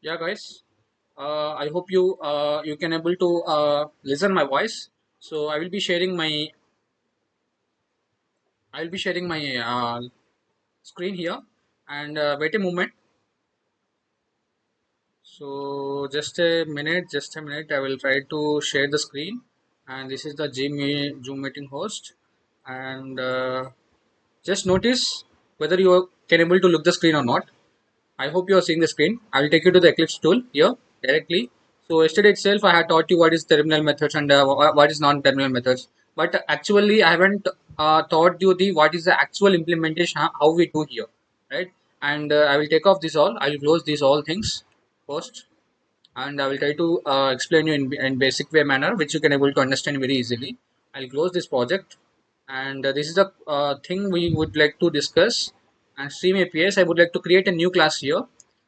Yeah, guys. I hope you can able to listen my voice. So I will be sharing my screen here, and wait a moment. So just a minute. I will try to share the screen, and this is the Zoom meeting host, and just notice whether you can able to look the screen or not. I hope you are seeing the screen. I will take you to the Eclipse tool here directly. So yesterday itself, I had taught you what is terminal methods and what is non-terminal methods. But actually, I haven't taught you the what is the actual implementation, how we do here, right? And I will take off this all. I will close these all things first, and I will try to explain you in basic way manner, which you can able to understand very easily. I'll close this project, and this is the thing we would like to discuss. And stream APIs, I would like to create a new class here.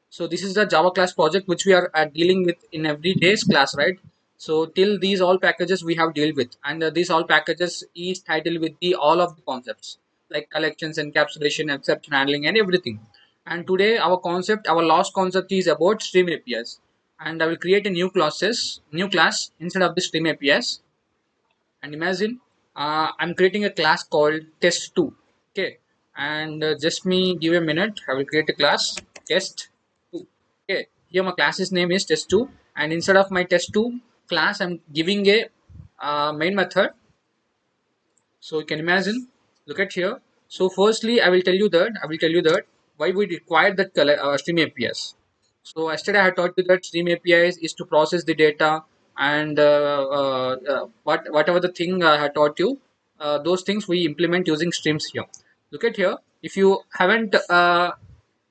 So this is the Java class project which we are dealing with in every day's class, right? So till these all packages we have dealt with, and these all packages is titled with the all of the concepts like collections, encapsulation, exception handling, and everything. And today our last concept is about stream APIs, and I will create a new class instead of the stream APIs. And imagine I'm creating a class called test2. Okay, and just me give a minute. I will create a class test2. Okay, here my class's name is test2, and instead of my test2 class, I'm giving a main method. So you can imagine, look at here. So firstly, I will tell you that why we require that stream APIs. So yesterday I had taught you that stream APIs is to process the data, and whatever the thing I had taught you, those things we implement using streams here. Look at here. If you haven't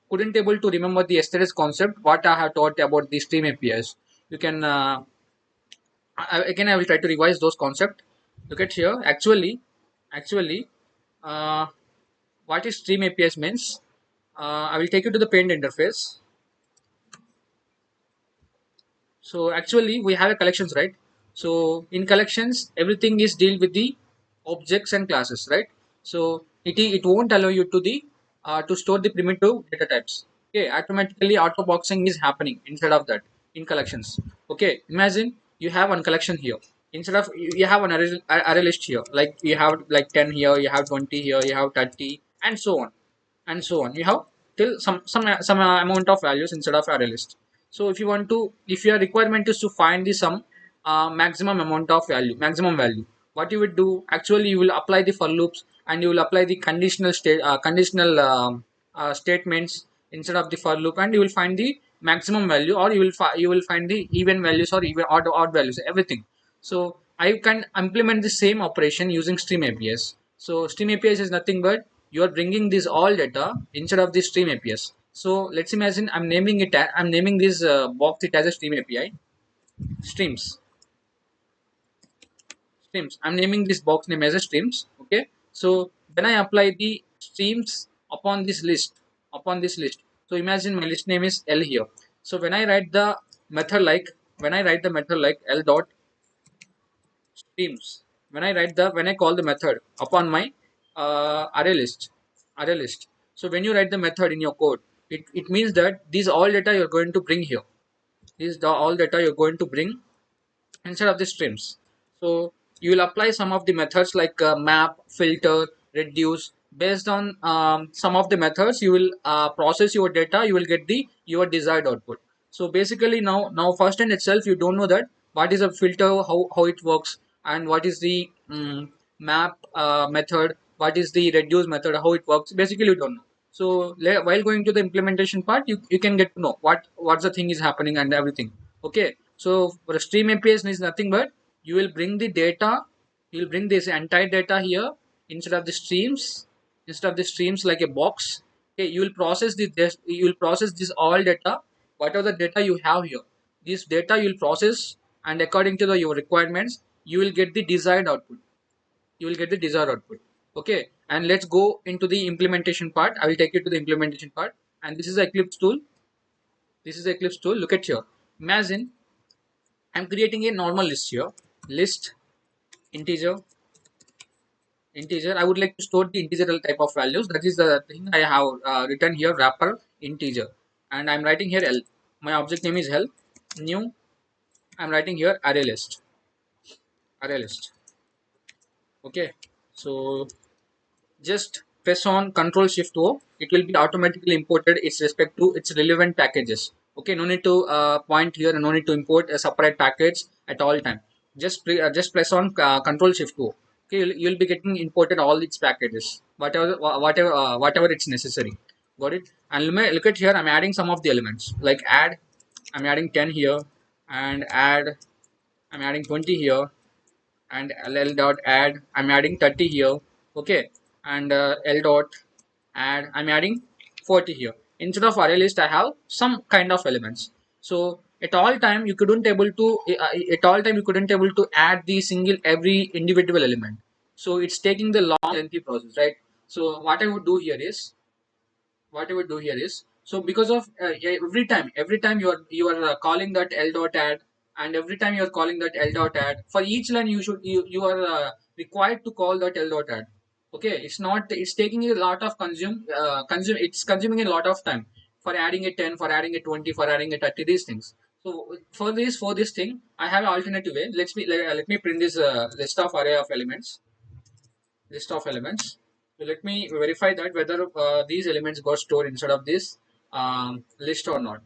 couldn't able to remember the yesterday's concept, what I have taught about the stream APIs, you can again I will try to revise those concepts. Look at here. Actually, uh, what is stream APIs means? I will take you to the paint interface. So actually, we have a collections, right? So in collections, everything is deal with the objects and classes, right? So it won't allow you to the to store the primitive data types. Okay, automatically auto boxing is happening instead of that in collections. Okay, imagine you have one collection here. Instead of you have an array list here, like you have like 10 here, you have 20 here, you have 30, and so on and so on. You have till some amount of values instead of array list. So if you want to, if your requirement is to find the some maximum amount of maximum value, what you would do, actually you will apply the for loops, and you will apply the conditional statements instead of the for loop, and you will find the maximum value, or you will find the even values or even odd values, everything. So I can implement the same operation using stream APIs. So stream APIs is nothing but you are bringing this all data instead of the stream APIs. So let's imagine I'm naming this box it as a stream API streams streams. I'm naming this box name as a streams. Okay. So when I apply the streams upon this list. So imagine my list name is L here. So when I write the method like L dot streams, when I call the method upon my array list. So when you write the method in your code, it means that these all data you're going to bring here. These the all data you're going to bring instead of the streams. So you will apply some of the methods like map, filter, reduce. Based on some of the methods, you will process your data. You will get the your desired output. So basically, now first in itself, you don't know that what is a filter, how it works, and what is the map method, what is the reduce method, how it works. Basically, you don't know. So while going to the implementation part, you can get to know what's the thing is happening and everything. Okay, so for a stream APIs is nothing but you will bring the data, you will bring this entire data here instead of the streams like a box. Okay, you will process this all data, whatever the data you have here. This data you will process, and according to your requirements, you will get the desired output. You will get the desired output. Okay, and let's go into the implementation part. I will take you to the implementation part, and this is the Eclipse tool. This is the Eclipse tool. Look at here. Imagine I'm creating a normal list here. List integer integer. I would like to store the integer type of values. That is the thing I have written here. Wrapper integer, and I'm writing here L. My object name is help. New, I'm writing here array list. Array list. Okay. So just press on Control Shift O. It will be automatically imported its respect to its relevant packages. Okay, no need to point here and no need to import a separate package at all time. Just press on Control Shift O. Okay, you'll be getting imported all its packages, whatever it's necessary. Got it? And look at here. I'm adding some of the elements like add. I'm adding 10 here and add. I'm adding 20 here and L dot add I'm adding 30 here. Okay, and L dot add I'm adding 40 here. Instead of array list I have some kind of elements. So at all time you couldn't able to add the single every individual element, so it's taking the long lengthy process, right? So what I would do here is, so because of every time you are calling that L dot add, and every time you are calling that L dot add, for each line you are required to call that L dot add. Okay, it's taking a lot of it's consuming a lot of time for adding a 10, for adding a 20, for adding a 30, these things. So for this thing I have an alternative way. Let me print this list of elements. So let me verify that whether these elements got stored inside of this list or not.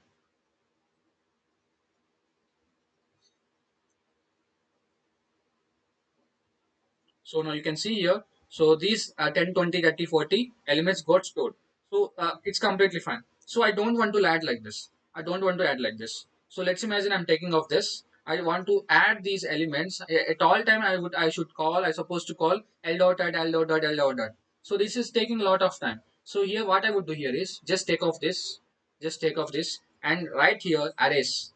So now you can see here. So these 10, 20, 30, 40 elements got stored. So it's completely fine. So I don't want to add like this. I don't want to add like this. So let's imagine I'm taking off this. I want to add these elements at all time. I supposed to call L dot add L dot add L dot add. So this is taking a lot of time. So here what I would do here is just take off this and write here arrays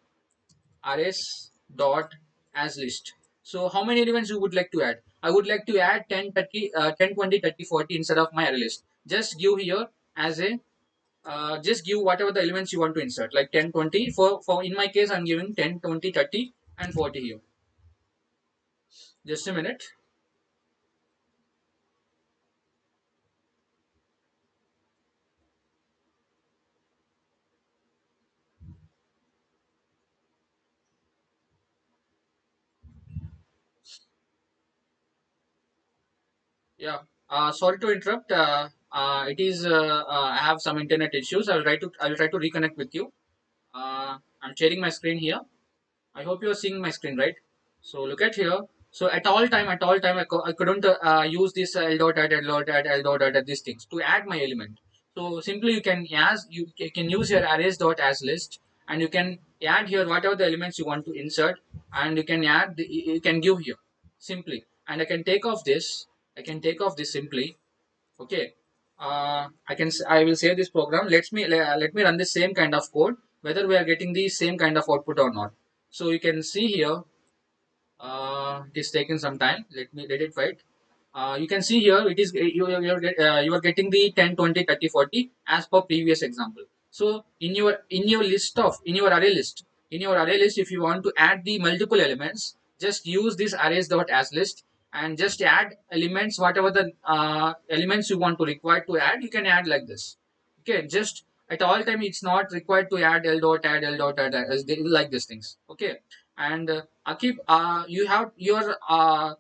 dot as list. So how many elements you would like to add? I would like to add 10, 30, 10, 20, 30, 40 instead of my array list. Just give here as a just give whatever the elements you want to insert, like 10, 20. For in my case I'm giving 10, 20, 30 and 40 here. Just a minute. Yeah. Sorry to interrupt. It is I have some internet issues. I will try to reconnect with you. I'm sharing my screen here. I hope you are seeing my screen, right? So look at here. So at all time, I couldn't use this L dot add, L dot add, L dot add, these things to add my element. So simply you can use your arrays dot as list, and you can add here whatever the elements you want to insert, and you can give here simply, and I can take off this simply. Okay, I will save this program. Let me run the same kind of code, whether we are getting the same kind of output or not. So you can see here, it is taking some time. Let it wait. You can see here it is you are getting the 10, 20, 30, 40 as per previous example. So in your array list, if you want to add the multiple elements, just use this arrays dot as list and just add elements, whatever the elements you want to require to add, you can add like this. Okay, just at all time it's not required to add L dot add as they like these things. Okay, and Akib, you're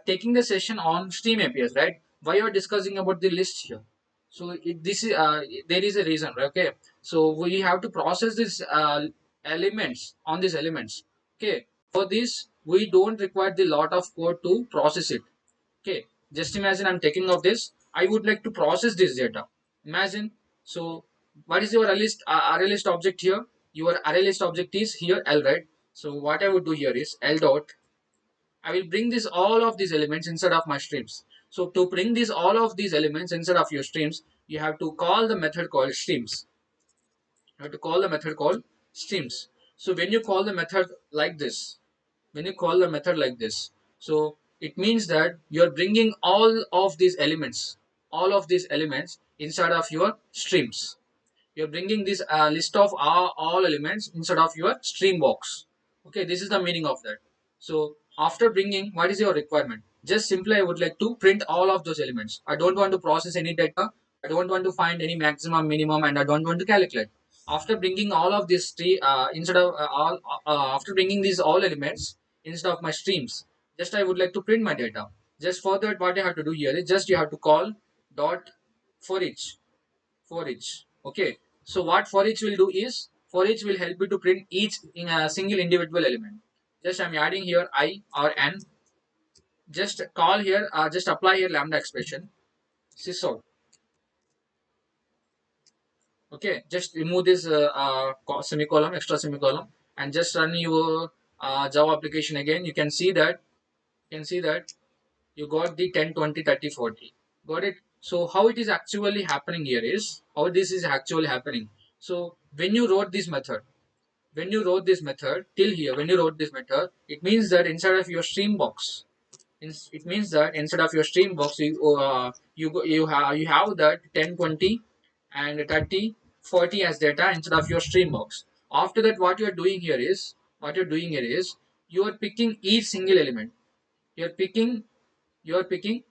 taking the session on Stream APIs, right? Why you're discussing about the list here? So this is there is a reason, right? Okay. So we have to process these elements on these elements. Okay. For this, we don't require the lot of code to process it. Okay. Just imagine I'm taking of this. I would like to process this data. Imagine. So what is your array list object here? Your array list object is here L, right? So what I would do here is L dot. I will bring this all of these elements inside of my streams. So to bring these all of these elements inside of your streams, you have to call the method called streams. You have to call the method called streams. So when you call the method like this, so it means that you are bringing all of these elements inside of your streams. You're bringing this list of all elements instead of your stream box. Okay, this is the meaning of that. So after bringing, what is your requirement? Just simply I would like to print all of those elements. I don't want to process any data. I don't want to find any maximum, minimum, and I don't want to calculate. After bringing all of these three, instead of all after bringing these all elements instead of my streams, just I would like to print my data. Just for that, what I have to do here is just you have to call dot for each, for each. Okay. So what for each will do is, for each will help you to print each in a single individual element. Just I'm adding here I or n. Just call here, just apply here lambda expression sysort. Okay, just remove this semicolon, extra semicolon, and just run your Java application again. You can see that you got the 10, 20, 30, 40. Got it? So how it is actually happening here is, how this is actually happening. So when you wrote this method, till here, when you wrote this method, it means that inside of your stream box, it means that instead of your stream box, you have that 10, 20, and 30, 40 as data instead of your stream box. After that, what you're doing here is you are picking each single element. You're picking you're picking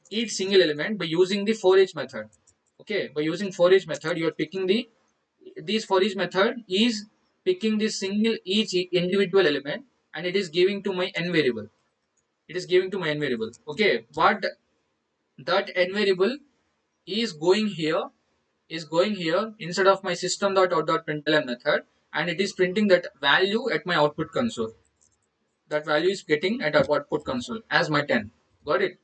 each single element by using the for each method. Okay, by using for each method, you're picking the this for each method is picking this single each individual element, and it is giving to my n variable. It is giving to my n variable. Okay, what that n variable is going here instead of my system.out.println method, and it is printing that value at my output console. That value is getting at our output console as my 10. Got it?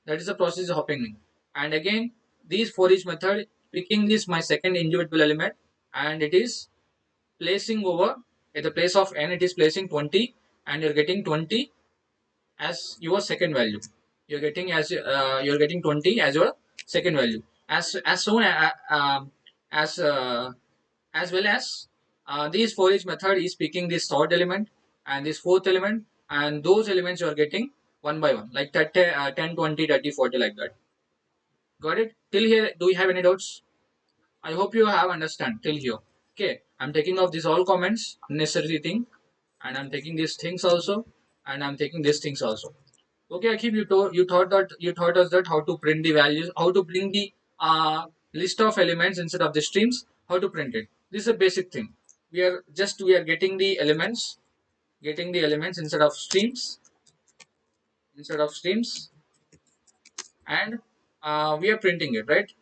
That is the process happening. And again, this for each method picking this my second individual element, and it is placing over at the place of n, it is placing 20, and you're getting 20 as your second value. You're getting 20 as your second value. As soon as as well as this for each method is picking this third element and this fourth element, and those elements you are getting one by one, like 30, 10, 20, 30, 40, like that. Got it? Till here, do you have any doubts? I hope you have understand till here. Okay, I'm taking off these all comments, unnecessary thing, and I'm taking these things also, and I'm taking these things also. Okay, Akib, you taught us that how to print the values, how to bring the list of elements instead of the streams, how to print it. This is a basic thing. We are getting the elements instead of streams, and we are printing it, right?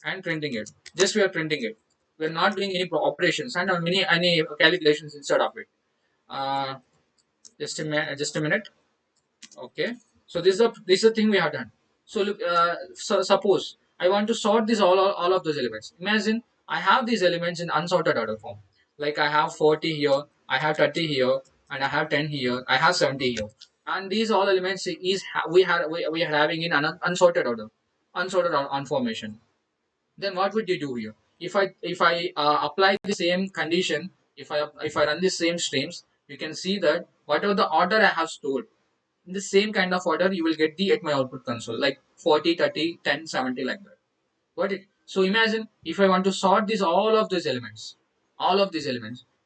And printing it. Just we are printing it. We are not doing any operations and any calculations inside of it. Uh, just a minute. Okay, so this is the thing we have done. So look, suppose I want to sort this all of those elements. Imagine I have these elements in unsorted order form. Like I have 40 here, I have 30 here, and I have 10 here, I have 70 here, and these all elements is we are having in an unsorted order, on formation. Then what would you do here? If I apply the same condition, if I run the same streams, you can see that whatever the order I have stored, in the same kind of order you will get the at my output console, like 40, 30, 10, 70, like that. Got it? So imagine if I want to sort this all of these elements,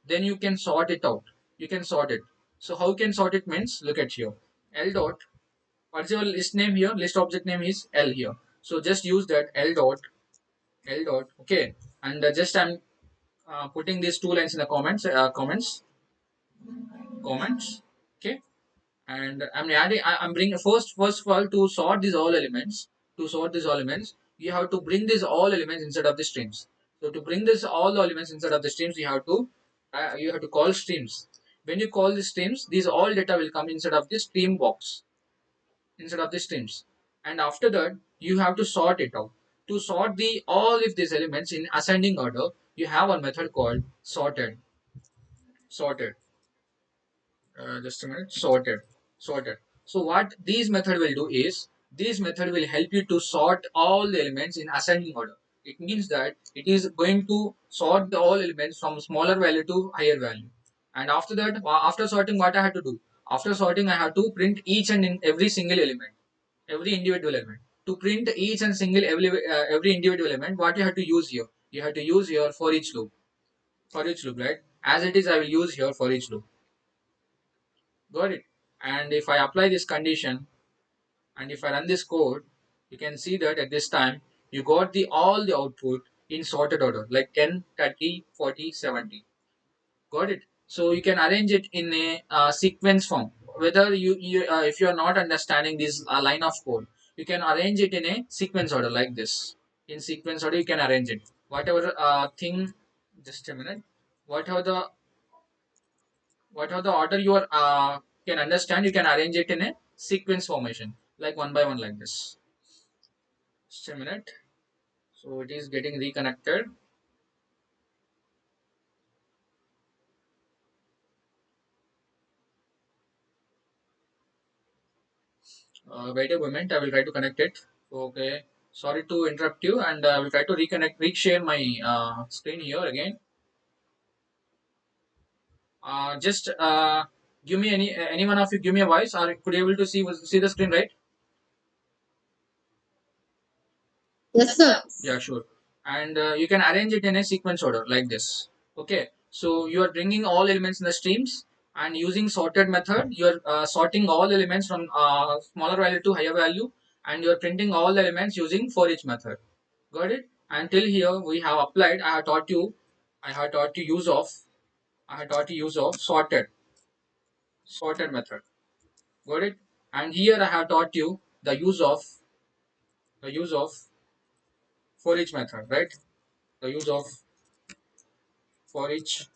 then you can sort it out. You can sort it. So how you can sort it means, look at here. L dot, what's your list name here? List object name is L here. So just use that L dot, okay. And just I'm putting these two lines in the comments, okay. And I'm bringing first of all, to sort these all elements. To sort these all elements, you have to bring these all elements inside of the streams. So to bring this all the elements inside of the streams, you have to call streams. When you call the streams, these all data will come inside of the stream box, instead of the streams. And after that, you have to sort it out. To sort the all of these elements in ascending order, you have a method called sorted. Just a minute. Sorted. So what these method will do is, this method will help you to sort all the elements in ascending order. It means that it is going to sort the all elements from smaller value to higher value. And after that, after sorting, what I have to do? After sorting, I have to print each and in every single element, every individual element. To print each and single every individual element, what you have to use here? You have to use here for each loop. For each loop, right? As it is, I will use here for each loop. Got it? And if I apply this condition and if I run this code, you can see that at this time you got the all the output in sorted order, like 10, 30, 40, 70. Got it? So you can arrange it in a sequence form. Whether if you are not understanding this line of code, you can arrange it in a sequence order like this. In sequence order, you can arrange it. Whatever thing, just a minute. Whatever the whatever the order you are can understand, you can arrange it in a sequence formation, like one by one, like this. Just a minute. So it is getting reconnected. Wait a moment, I will try to connect it. Okay. Sorry to interrupt you, and I will try to reshare my screen here again. Just give me any one of you give me a voice, or could you able to see the screen, right? Yes, sir. Yeah, sure. And you can arrange it in a sequence order like this. Okay. So you are bringing all elements in the streams, and using sorted method, you are sorting all elements from smaller value to higher value, and you are printing all the elements using for each method. Got it? Until here we have applied. I have taught you use of I have taught you use of sorted method. Got it? And here I have taught you the use of for each method, right? The use of for each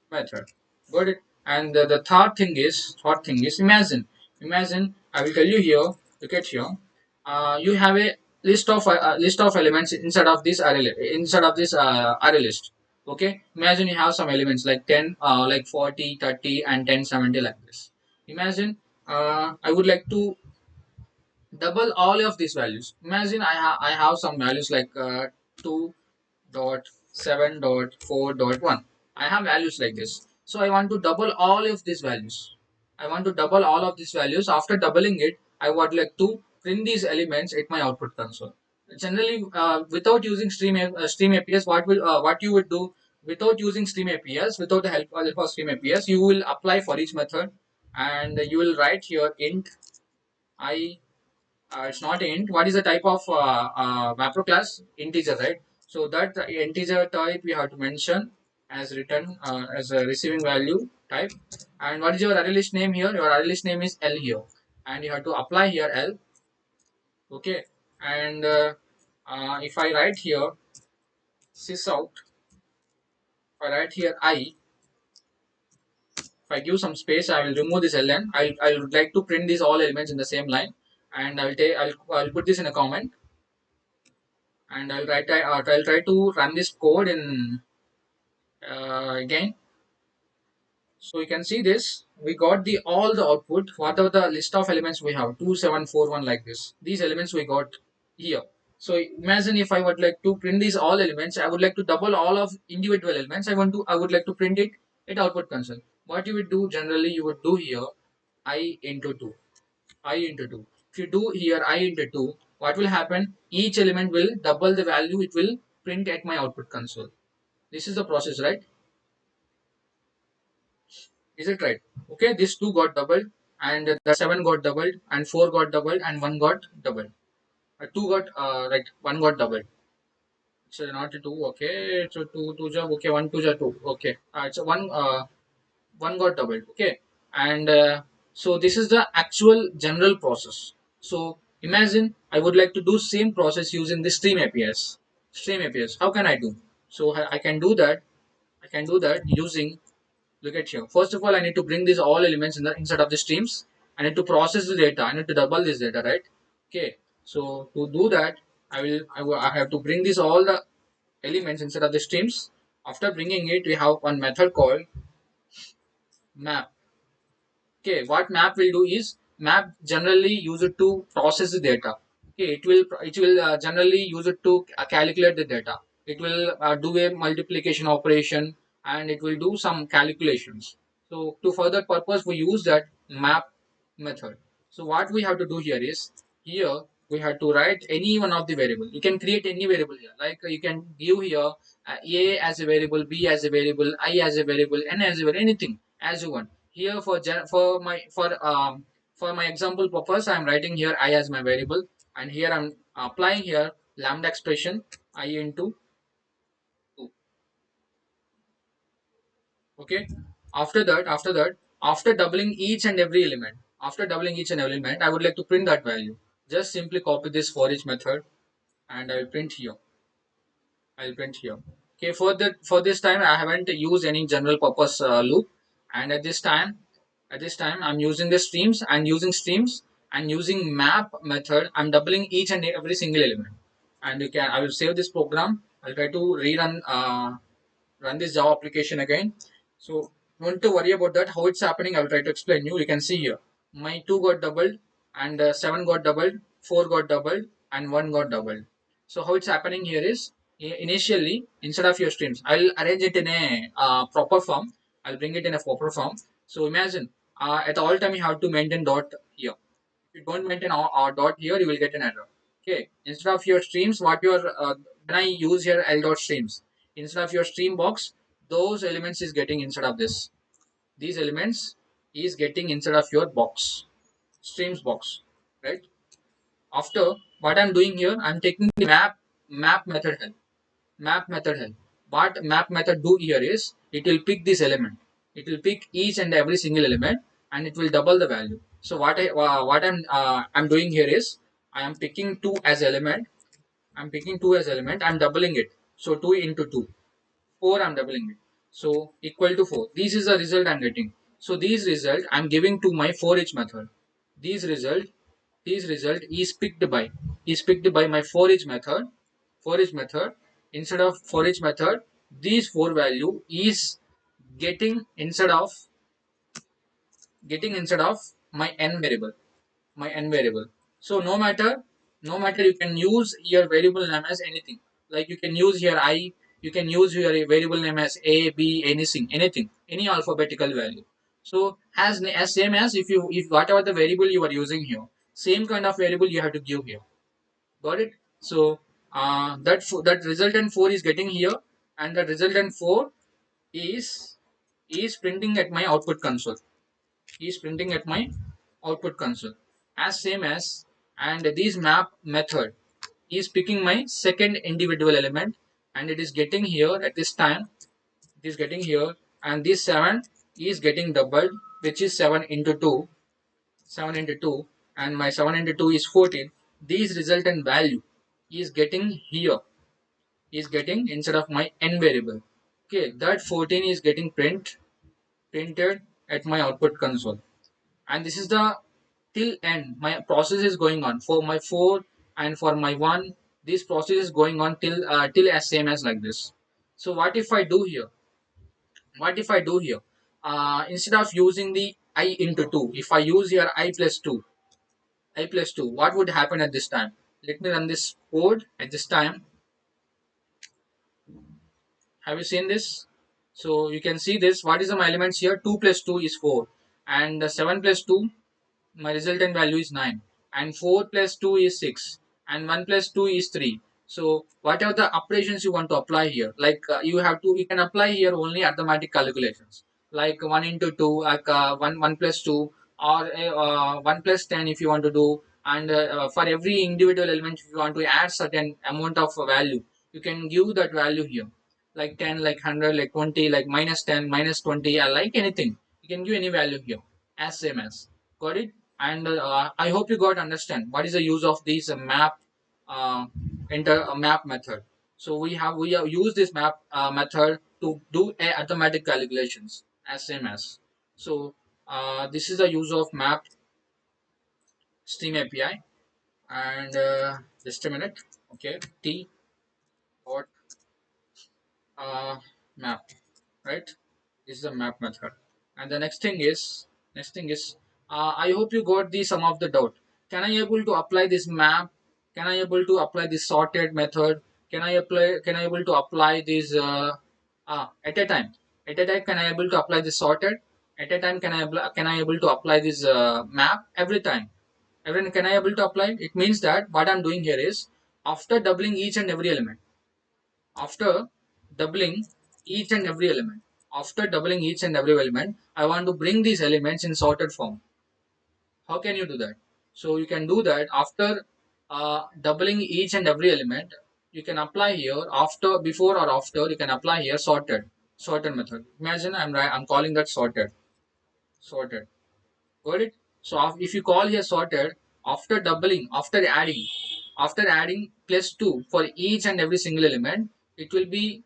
method. Got it? And the third thing is imagine I will tell you here. Look at here. You have a list of elements inside of this array list. Okay. Imagine you have some elements like 10, like 40, 30, and 10, 70, like this. Imagine I would like to double all of these values. Imagine I have some values like 2 dot 7 dot 4 dot 1. I have values like this, so I want to double all of these values. I want to double all of these values. After doubling it, I would like to print these elements at my output console. Generally, without using stream APS, what you would do, without using stream APS, without the help of stream APS, you will apply for each method, and you will write here int I. It's not int. What is the type of macro class? Integer, right? So that integer type we have to mention as return as a receiving value type. And what is your array list name here? Your array list name is L here, and you have to apply here L. Okay. And if I write here sys out, if I write here I, if I give some space, I will remove this ln. I would like to print these all elements in the same line, and I'll put this in a comment, and I'll try to run this code in again. So you can see this. We got the all the output. What are the list of elements we have? 2741, like this. These elements we got here. So imagine if I would like to print these all elements, I would like to double all of individual elements. I would like to print it at output console. What you would do generally, you would do here I into 2. I into 2. If you do here I into 2, what will happen? Each element will double the value it will print at my output console. This is the process, right? Is it right? Okay, this 2 got doubled, and the 7 got doubled, and 4 got doubled, and 1 got doubled. 2 got right, 1 got doubled. So not 2, okay. So 2 ja, okay, 1 2 ja 2, okay. It's 1 got doubled, okay. And so this is the actual general process. So imagine I would like to do same process using the stream APIs. Stream APIs. How can I do? So I can do that. I can do that using. Look at here. First of all, I need to bring these all elements in the inside of the streams. I need to process the data. I need to double this data, right? Okay. So to do that, I have to bring these all the elements inside of the streams. After bringing it, we have one method called map. Okay, what map will do is map generally use it to process the data. Okay, it will generally use it to calculate the data. It will do a multiplication operation, and it will do some calculations. So to further purpose, we use that map method. So what we have to do here is, here we have to write any one of the variable. You can create any variable here. Like you can give here a as a variable, b as a variable, I as a variable, n as a variable, anything as you want. Here for my example purpose, I am writing here I as my variable, and here I'm applying here lambda expression I into. Okay. After doubling each and every element, I would like to print that value. Just simply copy this for each method, and I will print here. I'll print here. Okay, for this time I haven't used any general purpose loop, and at this time I'm using the streams and using streams and using map method. I'm doubling each and every single element, and I will save this program. I'll try to run this Java application again. So don't to worry about that. How it's happening, I will try to explain you. You can see here, my 2 got doubled, and 7 got doubled, 4 got doubled, and 1 got doubled. So how it's happening here is, initially, instead of your streams, I'll arrange it in a proper form. I'll bring it in a proper form. So imagine, at all time you have to maintain dot here. If you don't maintain our dot here, you will get an error. Okay, instead of your streams, what your when I use here L dot streams, instead of your stream box, those elements is getting instead of this. These elements is getting instead of your box, streams box, right? After, what I'm doing here, I'm taking the map method help. Map method help. What map method do here is, it will pick this element. It will pick each and every single element, and it will double the value. So I'm doing here is, I am picking two as element. I'm picking two as element. I'm doubling it. So 2 into 2, 4, I'm doubling it. So equal to 4. This is the result I'm getting. So these result I'm giving to my for each method. These result these result is picked by my for each method. For each method, instead of for each method, these four value is getting instead of my n variable, so no matter, you can use your variable name as anything. Like you can use here I, you can use your variable name as a, b, anything, any alphabetical value. So as same as, if whatever the variable you are using here, same kind of variable you have to give here. Got it? So that resultant 4 is getting here, and the resultant 4 is printing at my output console. Is printing at my output console as same as, and this map method is picking my second individual element, and it is getting here at this time. It is getting here, and this 7 is getting doubled, which is 7 into 2, 7 into 2, and my 7 into 2 is 14. This resultant value is getting here, is getting instead of my n variable. Okay, that 14 is getting printed at my output console, and this is the till end my process is going on for my 4 and for my 1. This process is going on till as same as like this. So what if I do here, instead of using the I into 2, if I use here I plus 2, what would happen at this time? Let me run this code at this time. Have you seen this? So you can see this. What is the my elements here? 2 plus 2 is 4, and 7 plus 2, my resultant value is 9, and 4 plus 2 is 6, and 1 plus 2 is 3. So whatever the operations you want to apply here, like you can apply here only arithmetic calculations, like 1 into 2, like 1 plus 2, or 1 plus 10 if you want to do. And for every individual element, if you want to add certain amount of value, you can give that value here, like 10, like 100, like 20, like minus 10, minus 20, like anything. You can give any value here as same as. Got it? And I hope you got understand what is the use of this uh, map method. So we have used this map method to do a arithmetic calculations as same as. So this is the use of map stream API. And just a minute. Okay, t dot map, right? This is the map method. And the next thing is I hope you got the sum of the doubt. Can I able to apply this map? Can I able to apply this sorted method? Can I able to apply this at a time? At a time, can I able to apply this sorted? At a time, can I able to apply this map every time? Everyone, can I able to apply? It means that what I'm doing here is, after doubling each and every element, after doubling each and every element after doubling each and every element, I want to bring these elements in sorted form. How can you do that? So you can do that after doubling each and every element. You can apply here, after, before or after, you can apply here sorted. sorted method. Imagine I'm calling that sorted. Got it? So if you call here sorted, after doubling, after adding plus 2 for each and every single element, it will be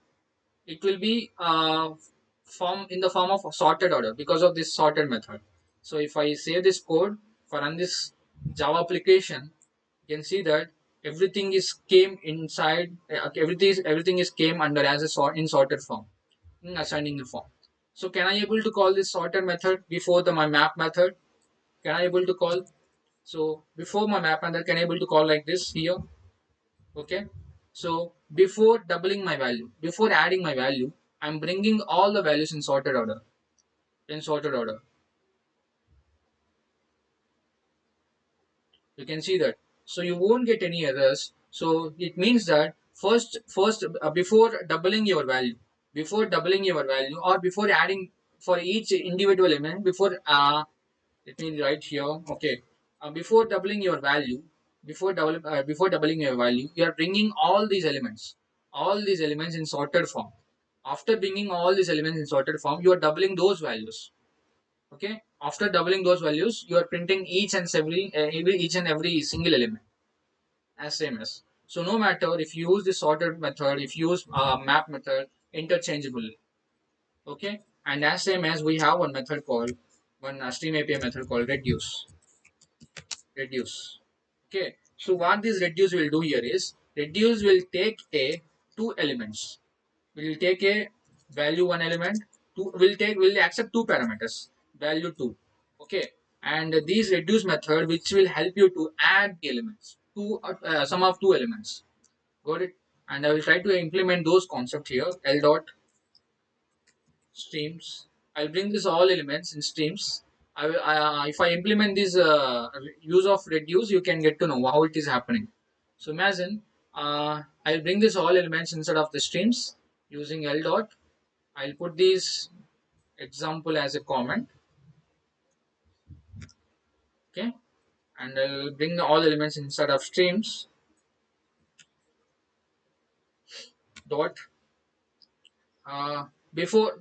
form in the form of sorted order because of this sorted method. So if I save this code for run this Java application, you can see that everything is came inside, everything is came under as a sort in sorted form, in ascending form. So can I able to call this sorted method before the my map method? Can I able to call? So before my map method, can I able to call like this here? Okay. So before doubling my value, before adding my value, I'm bringing all the values in sorted order. In sorted order, you can see that. So you won't get any errors. So it means that first before doubling your value, or before adding for each individual element, before let me write here. Okay, before doubling your value, before doubling your value, you are bringing all these elements in sorted form. After bringing all these elements in sorted form, you are doubling those values. Okay, after doubling those values, you are printing each and every single element as same as. So no matter if you use the sorted method, if you use map method, interchangeably. Okay, and as same as we have one stream API method called reduce. Okay, so what this reduce will do here is reduce will take a two elements. Will take a value one element. Two will accept two parameters. Value two. Okay, and these reduce method which will help you to add the elements to sum of two elements. Got it? And I will try to implement those concepts here. L dot streams. I'll bring this all elements in streams. If I implement this use of reduce, you can get to know how it is happening. So imagine I'll bring this all elements instead of the streams using L dot. I'll put this example as a comment, okay, and I'll bring all elements instead of streams dot uh, before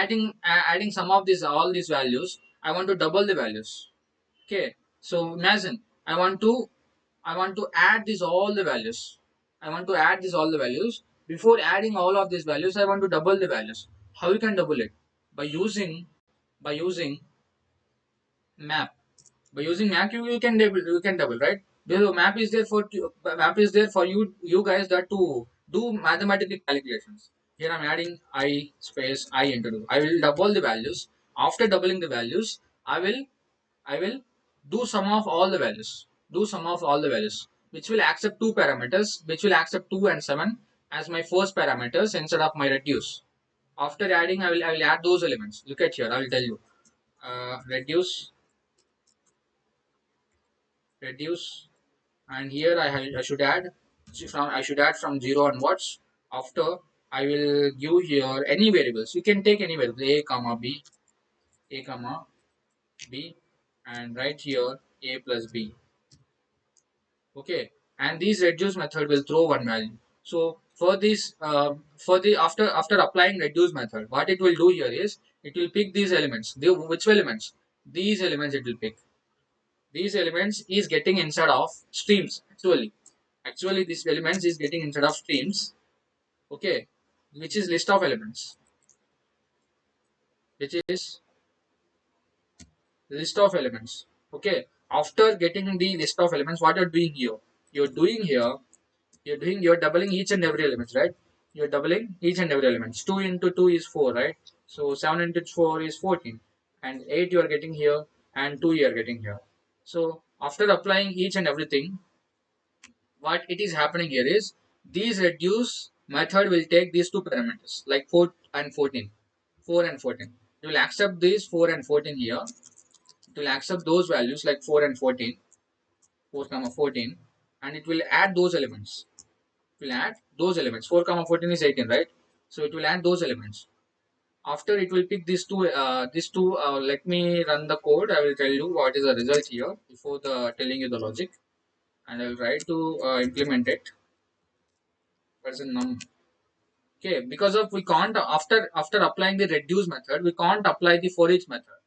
adding some of these all these values. I want to double the values. Okay, so imagine I want to add these all the values. I want to add these all the values. Before adding all of these values, I want to double the values. How you can double it? By using map. By using map, you can double, right? The map is there for you guys that to do mathematical calculations. Here I'm adding I space I into do. I will double the values. After doubling the values, I will do sum of all the values. Do sum of all the values, which will accept two parameters, which will accept 2 and 7 as my first parameters instead of my reduce. After adding, I will add those elements. Look at here. I will tell you. Reduce, and here I should add from 0 onwards. After I will give here any variables. You can take any variable a comma b, and right here a plus b. Okay, and this reduce method will throw one value. So for this for the after applying reduce method, what it will do here is it will pick these elements. Which elements? These elements it will pick. These elements is getting inside of streams. Actually these elements is getting inside of streams. Okay, which is list of elements, which is list of elements. Okay, after getting the list of elements, what you're doing here, you're doing here you're doubling each and every element, right? You're doubling each and every element. 2 into 2 is 4, right? So 7 into 4 is 14, and 8 you are getting here, and 2 you are getting here. So after applying each and everything, what it is happening here is these reduce method will take these two parameters like 4 and 14. 4 and 14, it will accept these 4 and 14 here. It will accept those values like 4 and 14, 4 comma 14, and it will add those elements. It will add those elements. 4 comma 14 is 18, right? So it will add those elements. After it will pick these two. Let me run the code. I will tell you what is the result here before the telling you the logic, and I will try to implement it. Version num. Okay, because of we can't after applying the reduce method, we can't apply the for each method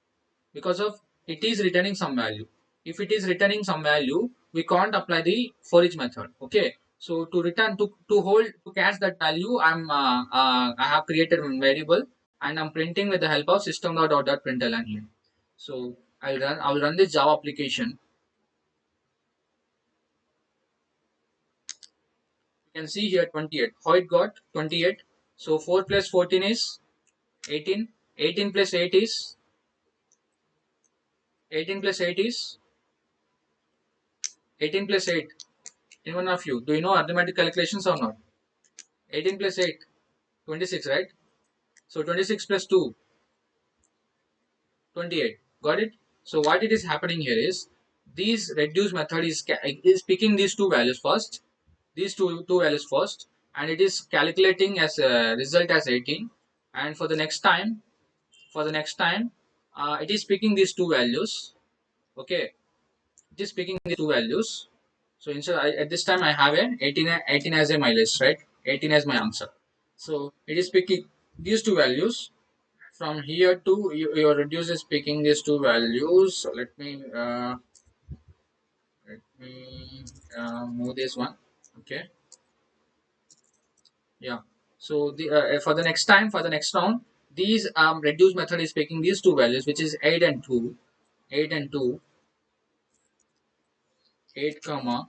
because of it is returning some value. If it is returning some value, we can't apply the for each method. Okay, so to return to hold to catch that value, I have created one variable and I'm printing with the help of system.out.println. So I'll run this Java application. You can see here 28. How it got 28? So 4 plus 14 is 18. 18 plus 8 is 18 plus 8 is 18 plus 8. In one of you, do you know arithmetic calculations or not? 18 plus 8, 26, right? So 26 plus 2, 28. Got it? So what it is happening here is these reduce method is picking these two values first, these two values first, and it is calculating as a result as 18. And for the next time, it is picking these two values. Okay, it is picking the two values. So instead, at this time, I have an 18 as a my list, right? 18 as my answer. So it is picking these two values from here to your reduce is picking these two values. So let me move this one. Okay, yeah. So for the next time, for the next round, these reduce method is picking these two values, which is 8 and 2, 8 and 2, 8 comma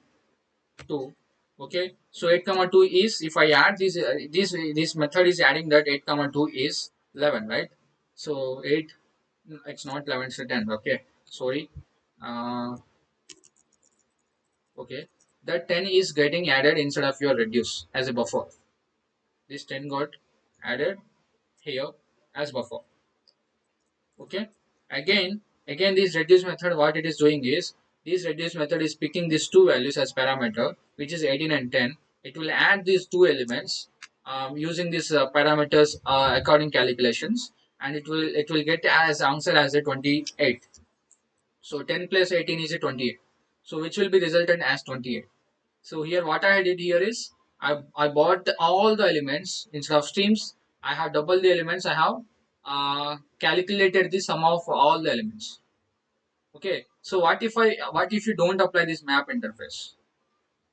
2. Okay, so 8 comma 2 is, if I add this method is adding that 8 comma 2 is 11, right? So 8, it's not 11, it's 10. Okay, sorry. Okay, that 10 is getting added instead of your reduce as a buffer. This 10 got added here as buffer. Okay, again this reduce method, what it is doing is, this reduce method is picking these two values as parameter, which is 18 and 10. It will add these two elements using these parameters according calculations, and it will get as answer as a 28. So 10 plus 18 is a 28, so which will be resultant as 28. So here what I did here is I bought all the elements instead of streams. I have double the elements. I have calculated the sum of all the elements. Okay. So what if you don't apply this map interface?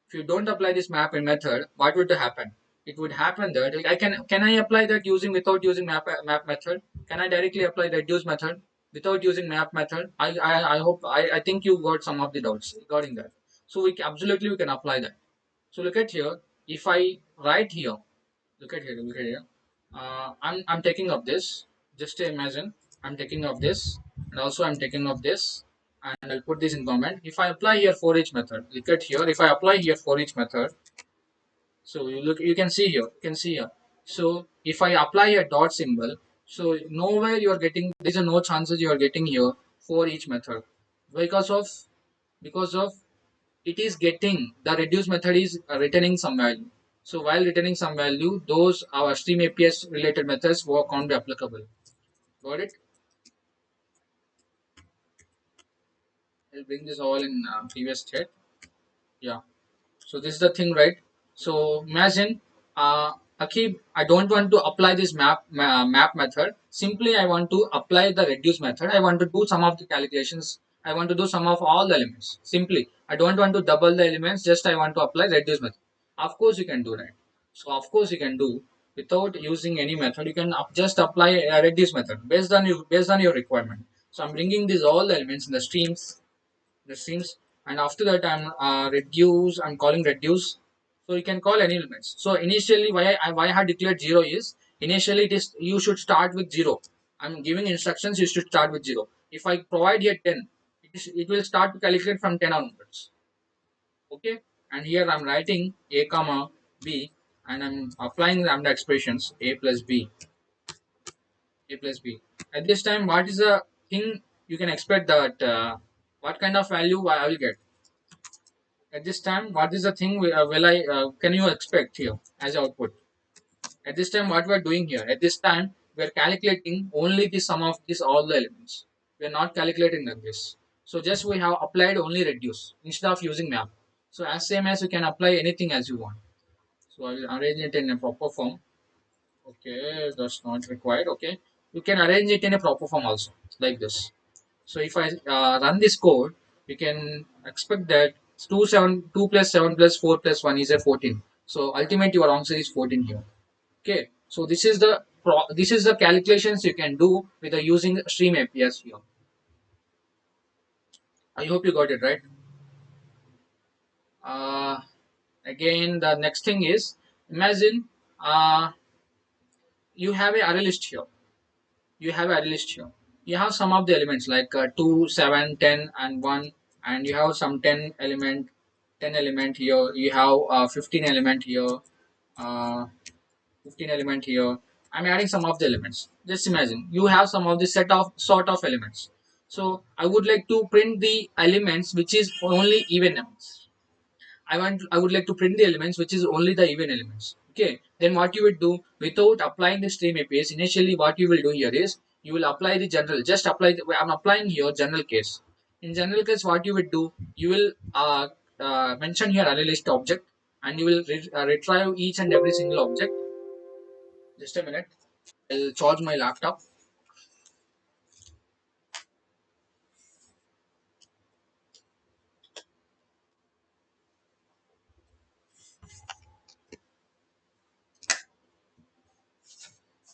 If you don't apply this map in method, what would happen? It would happen that like, can I apply that using without using map method? Can I directly apply the reduce method without using map method? I hope I think you got some of the doubts regarding that. So absolutely we can apply that. So look at here. If I write here, look at here. I'm taking of this. Just imagine I'm taking of this, and also I'm taking of this, and I'll put this in comment. If I apply here for each method, look at here. If I apply here for each method, so you can see here, you can see here. So if I apply a dot symbol, so nowhere you are getting. There's a no chances you are getting here for each method because of because of it is getting the reduce method is returning some value. So while returning some value, those our stream APS related methods work on be applicable. Got it? I'll bring this all in previous chat. Yeah. So this is the thing, right? So imagine, Akib, I don't want to apply this map method. Simply, I want to apply the reduce method. I want to do some of the calculations. I want to do some of all the elements. Simply, I don't want to double the elements. Just I want to apply reduce method. Of course, you can do that. So of course, you can do without using any method. You can just apply a reduce method based on your requirement. So I'm bringing these all the elements in the streams, and after that I'm calling reduce. So you can call any elements. So initially why I had declared 0 is, initially it is you should start with 0. I'm giving instructions, you should start with 0. If I provide here 10, it will start to calculate from 10 onwards. Okay, and here I'm writing a comma b, and I'm applying lambda expressions a plus b, a plus b. At this time, what is the thing you can expect that what kind of value I will get at this time? What is the thing will I can you expect here as output? At this time, what we are doing here, at this time we are calculating only the sum of these all the elements. We are not calculating like this. So just we have applied only reduce instead of using map. So as same as you can apply anything as you want. So I will arrange it in a proper form. Okay, that's not required. Okay, you can arrange it in a proper form also, like this. So if I run this code, you can expect that 2 plus 7 plus 4 plus 1 is a 14. So ultimately your answer is 14 here. Okay, so this is the calculations you can do with the using stream APIs here. I hope you got it right. Uh, Again, the next thing is, imagine uh, you have a array list here. You have a array list here. You have some of the elements like 2, 7, 10, and 1, and you have some 10 element here. You have 15 element here, uh, 15 element here. I'm adding some of the elements. Just imagine you have some of the set of sort of elements. So I would like to print the elements which is only even numbers. I would like to print the elements which is only the even elements. Okay. Then what you would do without applying the stream APIs, initially what you will do here is you will apply the general, just apply I'm applying here general case. In general case, what you would do, you will mention your array list object, and you will retrieve each and every single object. Just a minute. I'll charge my laptop.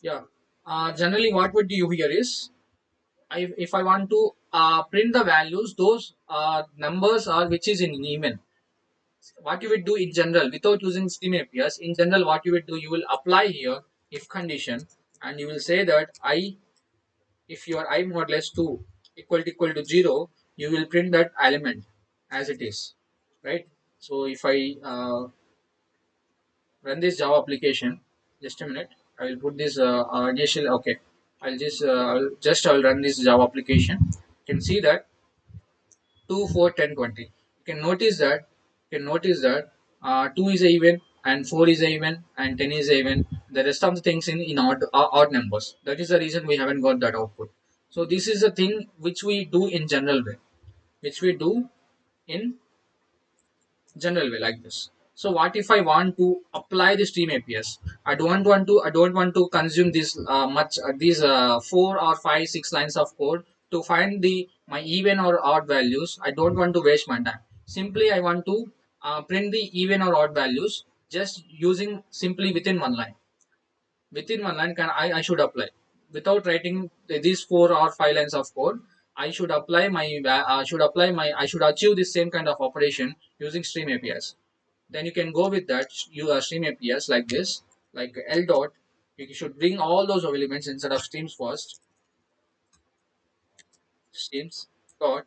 Yeah. Generally, what would you here is, if I want to print the values, those numbers are which is in even. What you would do in general without using stream APIs, in general, what you would do, you will apply here if condition, and you will say that I, if your I modulus 2 equal to 0, you will print that element as it is, right? So if I run this Java application, just a minute, I will put this initial, okay, I'll run this Java application. You can see that 2, 4, 10, 20. You can notice that, 2 is a even, and 4 is a even, and 10 is a even. The rest of the things in odd numbers. That is the reason we haven't got that output. So this is the thing which we do in general way, which we do in general way, like this. So what if I want to apply the stream APIs? I don't want to consume this much these 4 or 5 6 lines of code to find the my even or odd values. I don't want to waste my time. Simply I want to print the even or odd values just using simply within one line. I should apply without writing these 4 or 5 lines of code. I should achieve the same kind of operation using stream APIs. Then you can go with that. You stream APIs like this, like L dot. You should bring all those elements instead of streams first. Streams dot.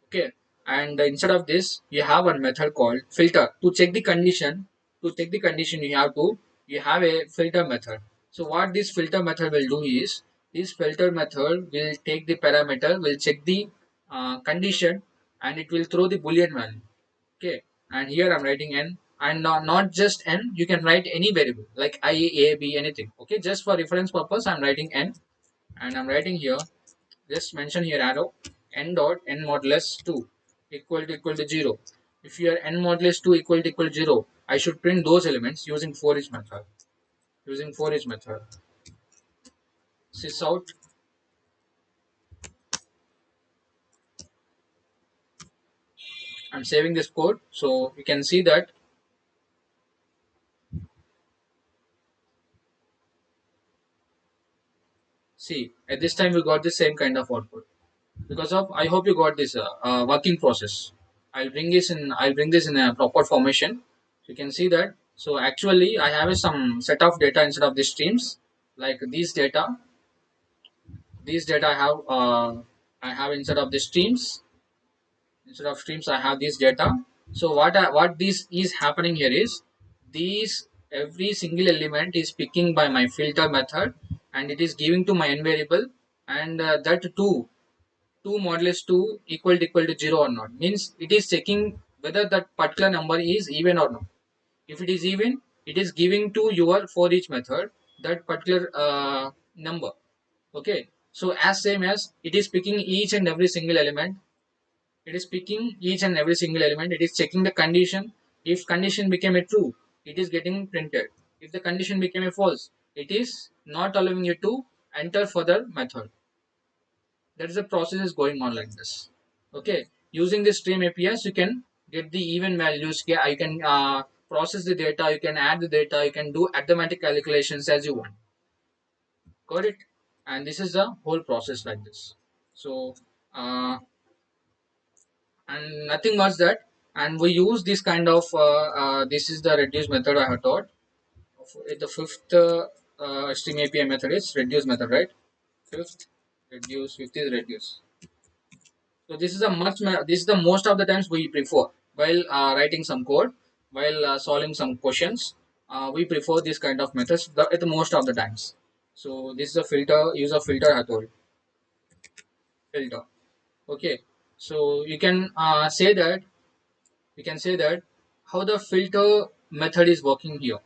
Okay, and instead of this, you have one method called filter to check the condition. To check the condition, you have a filter method. So what this filter method will do is, this filter method will take the parameter, will check the condition, and it will throw the boolean value. Okay, and here I'm writing n, and not just n, you can write any variable like I, a, b, anything. Okay, just for reference purpose I'm writing n, and I'm writing here, just mention here arrow n dot n modulus 2 equal to 0. If your n modulus 2 equal to 0, I should print those elements using for each method. Using for each method, sys out. I'm saving this code, so you can see that. See, at this time we got the same kind of output because of, I hope you got this working process. I'll bring this in a proper formation. So you can see that. So actually I have some set of data instead of the streams, like these data I have instead of the streams. Instead of streams I have this data. So what this is happening here is, these every single element is picking by my filter method, and it is giving to my n variable, and that 2 modulus 2 equal to 0 or not, means it is checking whether that particular number is even or not. If it is even, it is giving to your for each method that particular number. Okay, so as same as it is picking each and every single element, it is picking each and every single element, it is checking the condition. If condition became a true, it is getting printed. If the condition became a false, it is not allowing you to enter further method. That is the process is going on like this. Okay, using this stream APIs, you can get the even values. Yeah, you can process the data, you can add the data, you can do arithmetic calculations as you want. Got it? And this is the whole process like this. So uh, and nothing much that, and we use this kind of this is the reduce method I have taught. The fifth stream API method is reduce method, right? Fifth reduce, fifth is reduce. So this is a this is the most of the times we prefer while writing some code, while solving some questions. We prefer this kind of methods at the most of the times. So this is a filter, use of filter I told. Filter. Okay. So you can say that, we can say that how the filter method is working here.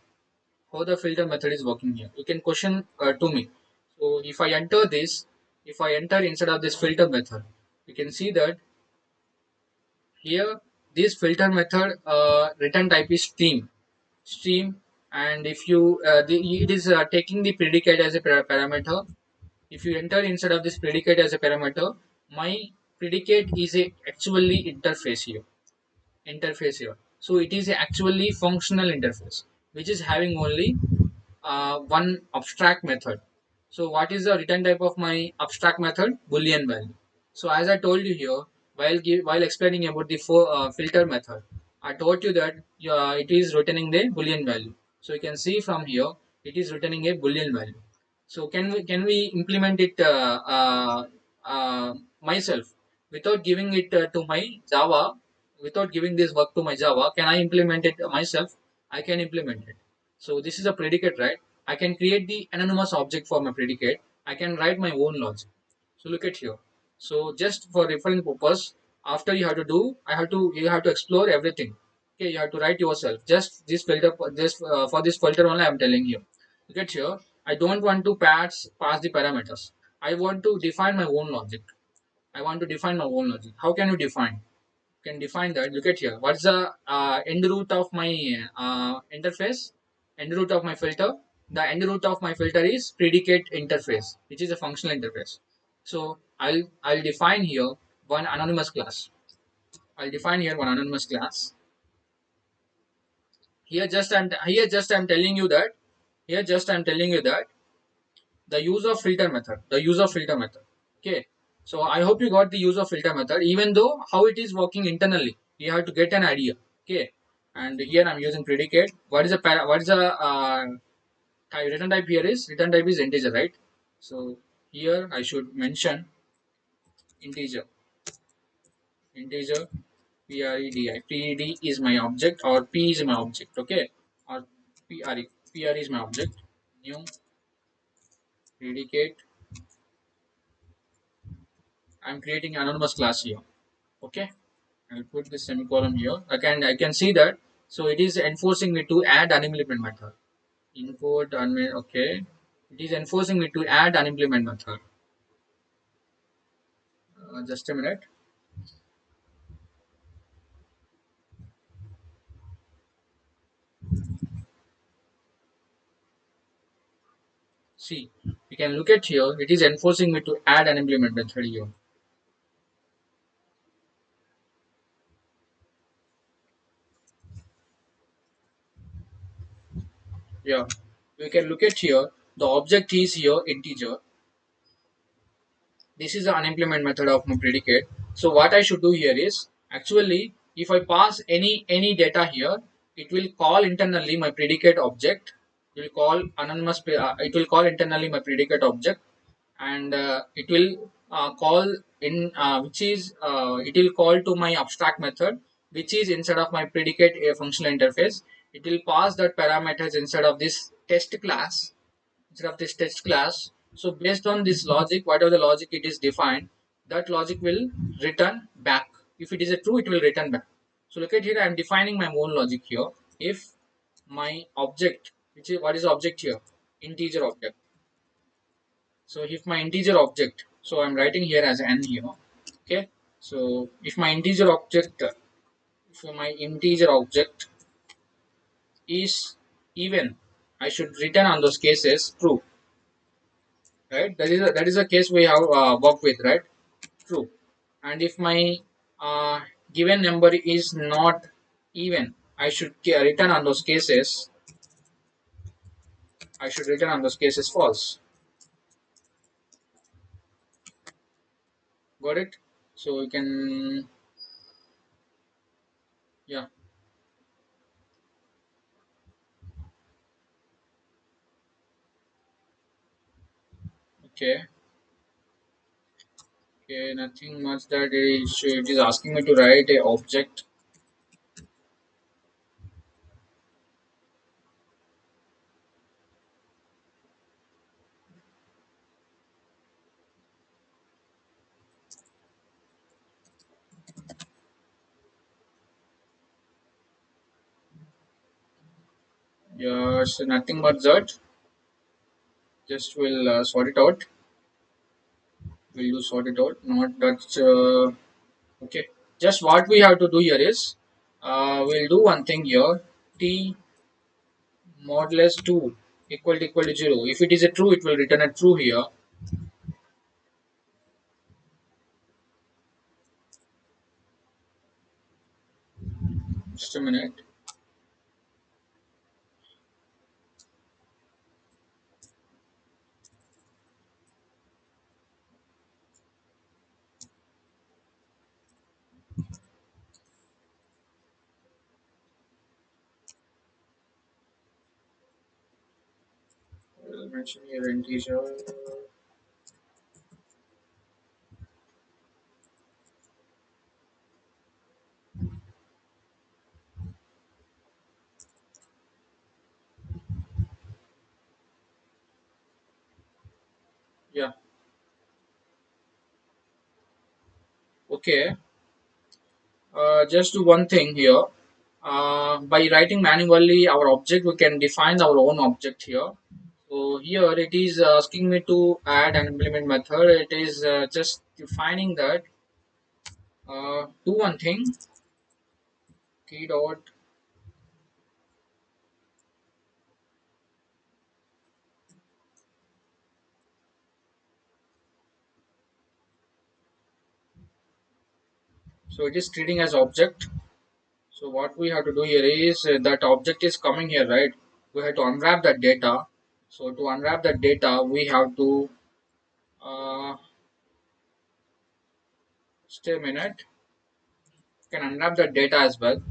How the filter method is working here. You can question to me. So if I enter this, if I enter instead of this filter method, you can see that here this filter method return type is stream, and if you it is taking the predicate as a parameter. If you enter instead of this predicate as a parameter, my predicate is a actually interface here. So it is actually functional interface which is having only one abstract method. So what is the return type of my abstract method? Boolean value. So as I told you here, while explaining about the filter method, I told you that it is returning the Boolean value. So you can see from here, it is returning a Boolean value. So can we implement it myself without giving it to my Java? Without giving this work to my Java, can I implement it myself? I can implement it. So this is a predicate, right? I can create the anonymous object for my predicate. I can write my own logic. So look at here. So just for reference purpose, after you have to explore everything. Okay, you have to write yourself. Just this filter, this for this filter only I am telling you. Look at here. I don't want to pass the parameters. I want to define my own logic. I want to define my own logic. How can you define? Can define that. Look at here. What's the end root of my interface? End root of my filter. The end root of my filter is predicate interface, which is a functional interface. So I'll define here one anonymous class. I'll define here one anonymous class. Here just I'm telling you that here just I'm telling you that the use of filter method. The use of filter method. Okay. So I hope you got the use of filter method. Even though how it is working internally, you have to get an idea. Okay. And here I'm using predicate. What is the return type here is return type is integer, right? So here I should mention integer. Integer pred is my object, or p is my object. Okay. Or pre is my object. New predicate. I'm creating anonymous class here. Okay. I'll put the semicolon here. I can see that. So it is enforcing me to add unimplement method. Import okay. It is enforcing me to add unimplement method. Just a minute. See, you can look at here. It is enforcing me to add unimplement method here. Yeah. You can look at here. The object is here integer. This is the unimplement method of my predicate. So what I should do here is actually if I pass any data here, it will call internally my predicate object. It will call it will call internally my predicate object, and it will call in which is it will call to my abstract method, which is instead of my predicate a functional interface. It will pass that parameters instead of this test class, instead of this test class. So based on this logic, whatever the logic it is defined, that logic will return back. If it is a true, it will return back. So look at here, I am defining my own logic here. If my object, which is what is object here? Integer object. So if my integer object, so I'm writing here as n here. Okay. So if my integer object, is even, I should return on those cases true, right? That is a case we have worked with, right? True. And if my uh, given number is not even, I should return on those cases. I should return on those cases false. Got it? So you can, yeah. Okay. Okay. Nothing much that it is asking me to write a object. Yeah. So nothing but that. Just will sort it out. Will you sort it out? Not that. Okay. Just what we have to do here is, we'll do one thing here. T modulus 2 equal to 0. If it is a true, it will return a true here. Just a minute. I'll mention here integer. Yeah. Okay. Just do one thing here. By writing manually our object, we can define our own object here. So here it is asking me to add an implement method. It is just defining that. Do one thing. T dot. So it is treating as object. So what we have to do here is that object is coming here, right? We have to unwrap that data. So to unwrap that data, we have to stay a minute. You can unwrap that data as well.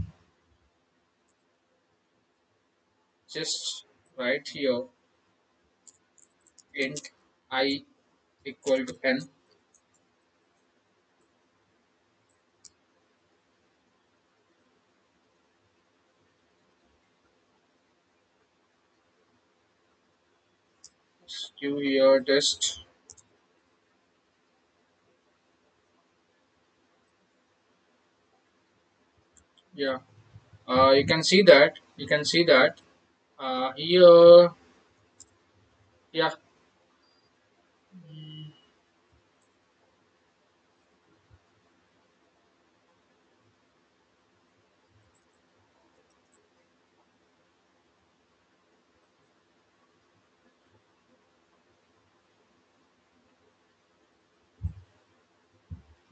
Just right here, int I equal to n. Q here test. Yeah, you can see that. You can see that here. Yeah, mm,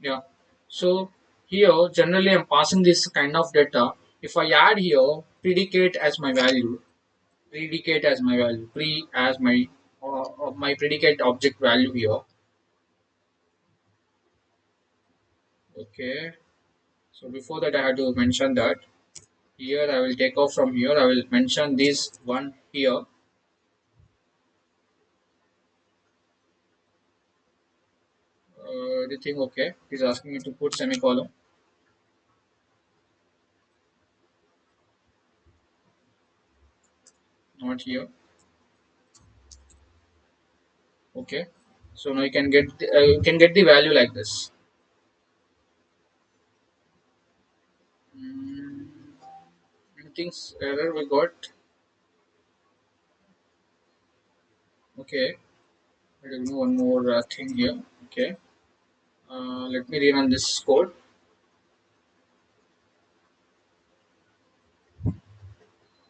yeah. So here generally I'm passing this kind of data. If I add here predicate as my value, predicate as my value, pre as my predicate object value here. Okay. So before that I had to mention that here I will take off from here. I will mention this one here. Everything okay? He's asking me to put semicolon, not here. Okay. So now you can get the value like this. Mm, anything's error we got. Okay. I will do one more thing here. Okay. Let me rerun this code.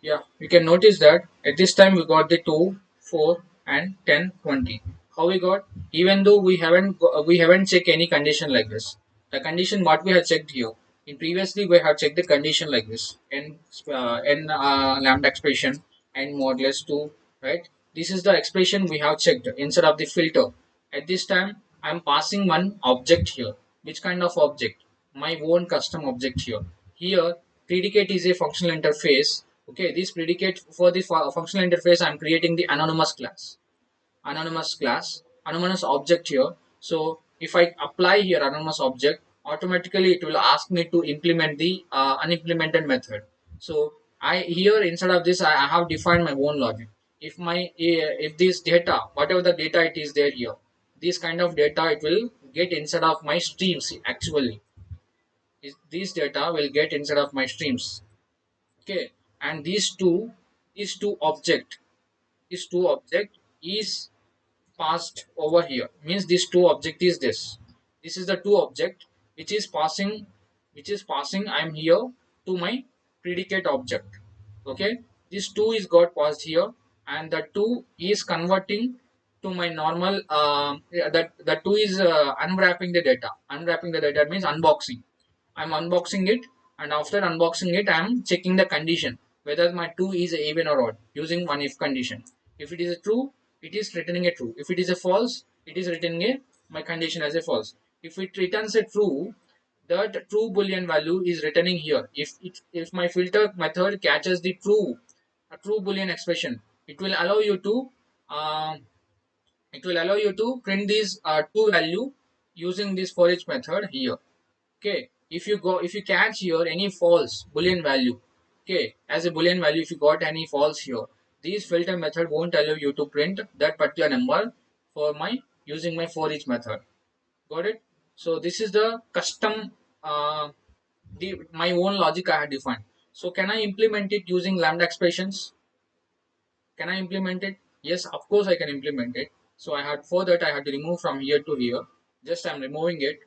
Yeah, you can notice that at this time we got the 2, 4 and 10, 20. How we got? Even though we haven't checked any condition like this. The condition what we have checked here. In previously we have checked the condition like this. N lambda expression and modulus 2, right? This is the expression we have checked instead of the filter. At this time I am passing one object here. Which kind of object? My own custom object here. Here predicate is a functional interface. Okay, this predicate for the functional interface I'm creating the anonymous object here. So if I apply here anonymous object, automatically it will ask me to implement the unimplemented method. So I here instead of this I have defined my own logic. If this data, whatever the data it is there here, this kind of data it will get inside of my streams. Actually these data will get inside of my streams. Okay, and these two object these two object is passed over here, means this two object is this is the two object which is passing I'm here to my predicate object. Okay, this two is got passed here, and the two is converting to my normal yeah, that the two is unwrapping the data means unboxing. I'm unboxing it, and after unboxing it I'm checking the condition whether my 2 is even or odd using one if condition. If it is a true, it is returning a true. If it is a false, it is returning a my condition as a false. If it returns a true, that true boolean value is returning here. If my filter method catches the true boolean expression, it will allow you to um, print this true value using this for each method here. Okay, if you catch here any false boolean value, okay, as a boolean value, if you got any false here, this filter method won't allow you to print that particular number for my using my for each method. Got it? So this is the custom my own logic I had defined. So can I implement it using lambda expressions? Can I implement it? Yes, of course I can implement it. So I had for that I had to remove from here to here. Just I'm removing it.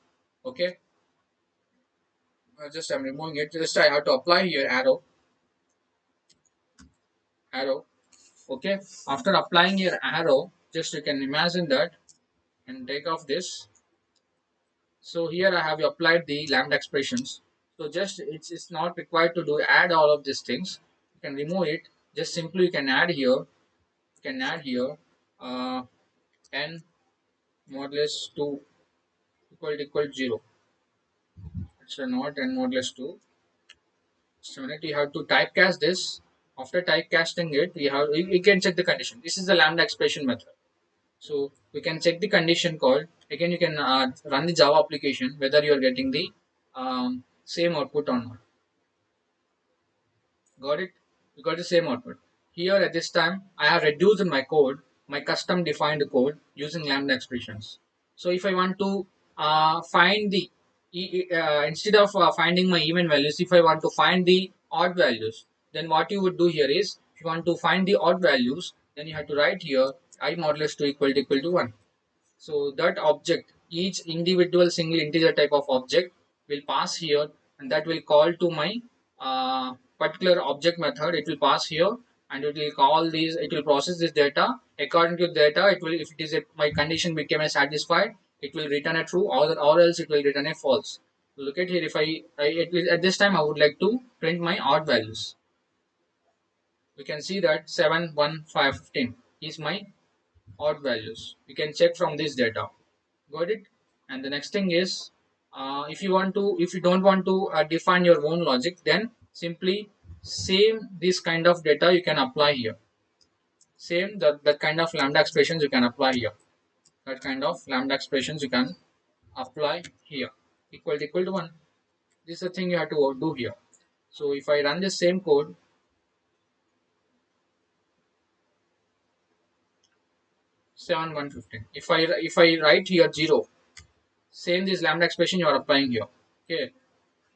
Okay, just I'm removing it. Just I have to apply here arrow. Okay, after applying your arrow, just you can imagine that and take off this. So here I have applied the lambda expressions. So just it's not required to do add all of these things. You can remove it. Just simply you can add here. You can add here uh, n modulus 2 equal 0. It's a not n modulus 2. So you have to typecast this. After typecasting it, we can check the condition. This is the lambda expression method. So we can check the condition called. Again, you can run the Java application whether you are getting the same output or not. Got it? You got the same output. Here at this time, I have reduced my code, my custom defined code using lambda expressions. So if I want to find the instead of finding my even values, if I want to find the odd values, then what you would do here is if you want to find the odd values, then you have to write here I modulus 2 equal to 1. So that object, each individual single integer type of object will pass here, and that will call to my particular object method. It will pass here, and it will call these. It will process this data. According to the data, it will if it is a, my condition became a satisfied, it will return a true, or else it will return a false. Look at here. If at this time I would like to print my odd values. We can see that 7, 1, 5, 15 is my odd values. We can check from this data. Got it? And the next thing is if you don't want to define your own logic, then simply same this kind of data you can apply here. Same that kind of lambda expressions you can apply here. That kind of lambda expressions you can apply here. Equal to 1. This is the thing you have to do here. So if I run the same code, 7 1 15, if I write here 0, same this lambda expression you are applying here. Okay,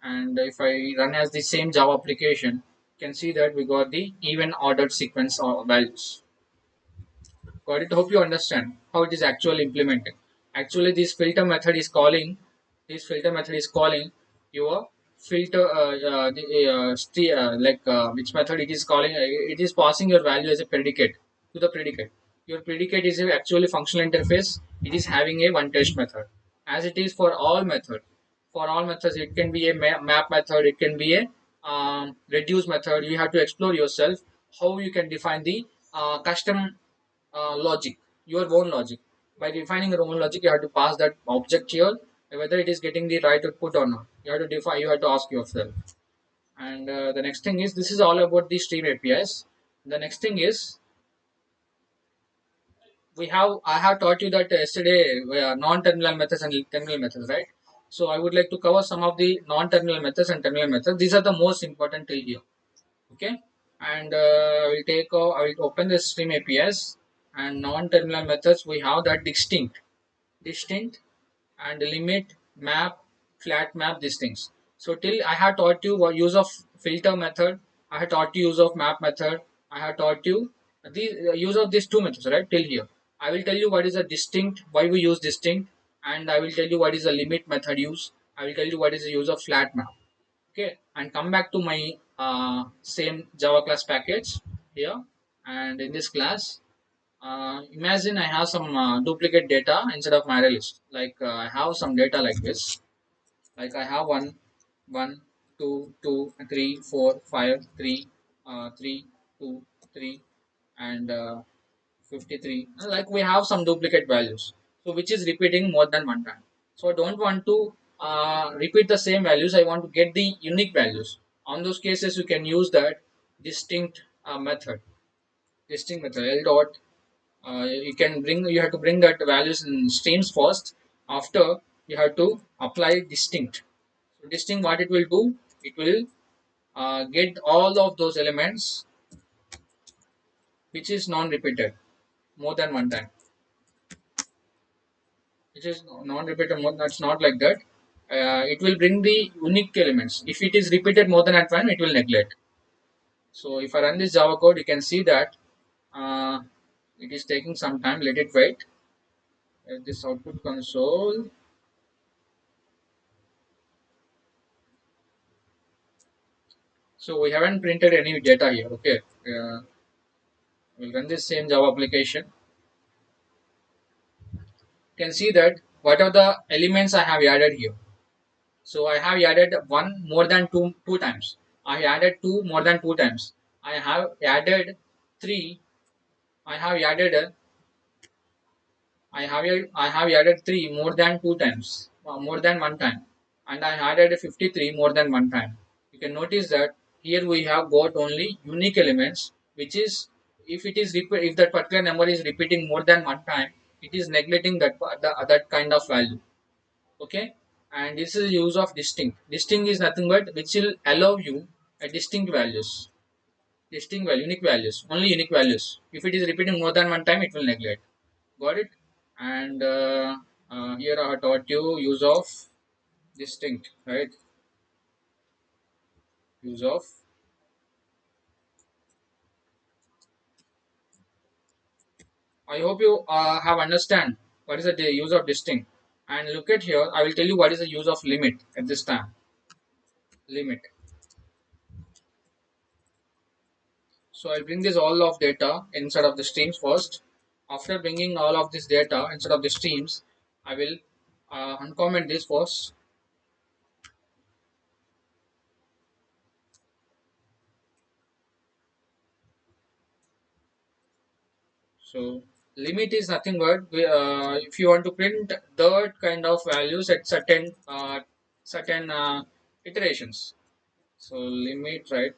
and if I run as the same Java application, you can see that we got the even ordered sequence of values. Got it? Hope you understand how it is actually implemented. Actually, this filter method is calling your filter which method it is calling, it is passing your value as a predicate to the predicate. Your predicate is actually functional interface. It is having a one test method, as it is for all method. For all methods, it can be a map method, it can be a reduce method. You have to explore yourself how you can define the custom logic, your own logic. By defining your own logic, you have to pass that object here, whether it is getting the right output or not. You have to define. You have to ask yourself. And the next thing is, this is all about the stream APIs. The next thing is, we have I have taught you that yesterday, non-terminal methods and terminal methods, right? So I would like to cover some of the non-terminal methods and terminal methods. These are the most important till here. Okay, and I will open the stream APIs and non-terminal methods. We have that distinct and limit, map, flat map, these things. So till I have taught you what use of filter method, I have taught you use of map method, I have taught you the use of these two methods, right? Till here, I will tell you what is a distinct, why we use distinct, and I will tell you what is a limit method use. I will tell you what is the use of flat map. Okay, and come back to my same Java class package here. And in this class, imagine I have some duplicate data instead of my array list. Like I have some data like this. Like I have one, two, two, three, four, five, three, 3, 2, 3, and 53. Like we have some duplicate values. So which is repeating more than one time. So I don't want to repeat the same values. I want to get the unique values. On those cases, you can use that distinct method. Distinct method L dot you have to bring that values in streams first. After, you have to apply distinct. So distinct, what it will do, it will get all of those elements which is non-repeated more than one time. Which is non-repeated more, that's not like that. It will bring the unique elements. If it is repeated more than one time, it will neglect. So if I run this Java code, you can see that uh, it is taking some time. Let it wait. This output console. So we haven't printed any data here. Okay, we'll run this same Java application. You can see that what are the elements I have added here. So I have added one more than two times. I added two more than two times. I have added three. I have added I have added three more than two times, more than one time, and I added 53 more than one time. You can notice that here we have got only unique elements, which is, if that particular number is repeating more than one time, it is neglecting that kind of value. Okay, and this is use of distinct. Distinct is nothing but which will allow you a distinct values, unique values, only unique values. If it is repeating more than one time, it will neglect. Got it? And here I have taught you use of distinct, right? Use of, I hope you have understand what is the use of distinct. And look at here, I will tell you what is the use of limit at this time. Limit. So I'll bring this all of data inside of the streams first. After bringing all of this data inside of the streams, I will uncomment this first. So limit is nothing but if you want to print that kind of values at certain iterations. So limit, right?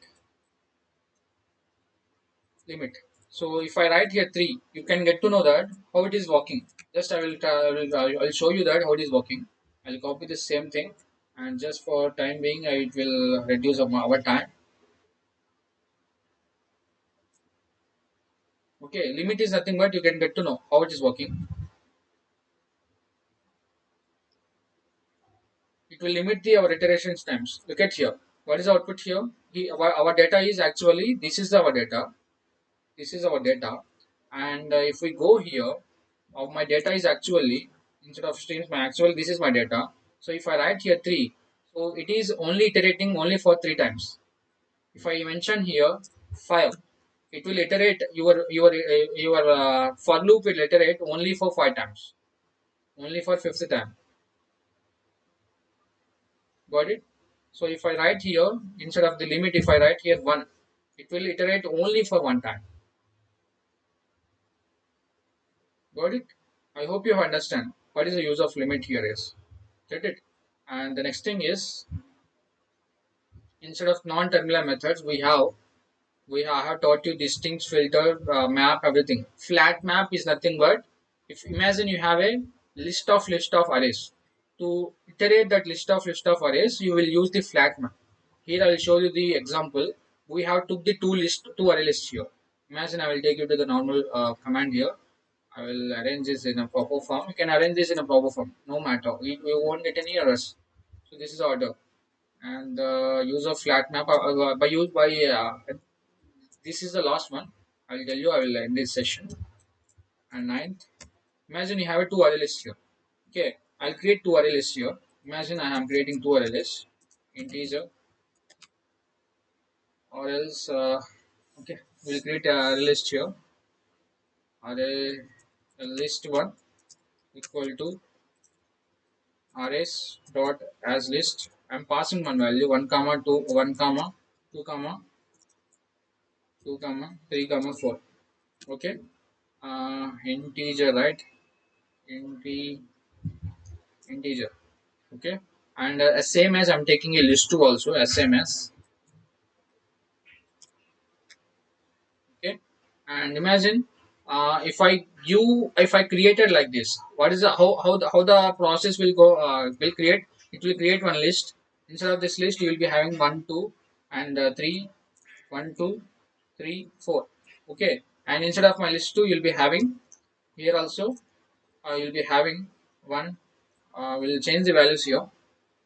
Limit. So if I write here 3, you can get to know that how it is working. Just I'll show you that how it is working. I'll copy the same thing, and just for time being, it will reduce our time. Okay, limit is nothing but you can get to know how it is working. It will limit the our iterations times. Look at here. What is the output here? Our data is actually, this is our data. This is our data. And if we go here, my data is actually, instead of streams, my actual, this is my data. So if I write here 3, So it is only iterating only for 3 times. If I mention here 5, it will iterate your for loop will iterate only for 5 times, only for fifth time. Got it? So if I write here, instead of the limit, if I write here 1, it will iterate only for 1 time. Got it? I hope you understand what is the use of limit here is. Get it? And the next thing is, instead of non-terminal methods, we have taught you distinct filter, map, everything. Flat map is nothing but, if imagine you have a list of arrays. To iterate that list of arrays, you will use the flat map. Here I will show you the example. We have took the two array lists here. Imagine I will take you to the normal command here. I will arrange this in a proper form. You can arrange this in a proper form, no matter. We won't get any errors. So this is order. And the use of flat map by use by this is the last one. I will tell you. I will end this session. And ninth, imagine you have a two array list here. Okay, I'll create two array lists here. Imagine I am creating two array lists, integer, or else okay, we'll create a array list here. Array list one equal to arrays dot as list. I'm passing one value, 1 comma 2, 1 comma 2 comma 2 comma 3 comma 4. Okay, integer, right? Integer. Okay, and same as I'm taking a list 2 also, same as. Okay, and imagine if I created like this, what is the how the process will go, will create. It will create one list. Instead of this list, you will be having 1 2 and 3, 1 2 3 4. Okay, and instead of my list 2, you'll be having here also, you'll be having one. We'll change the values here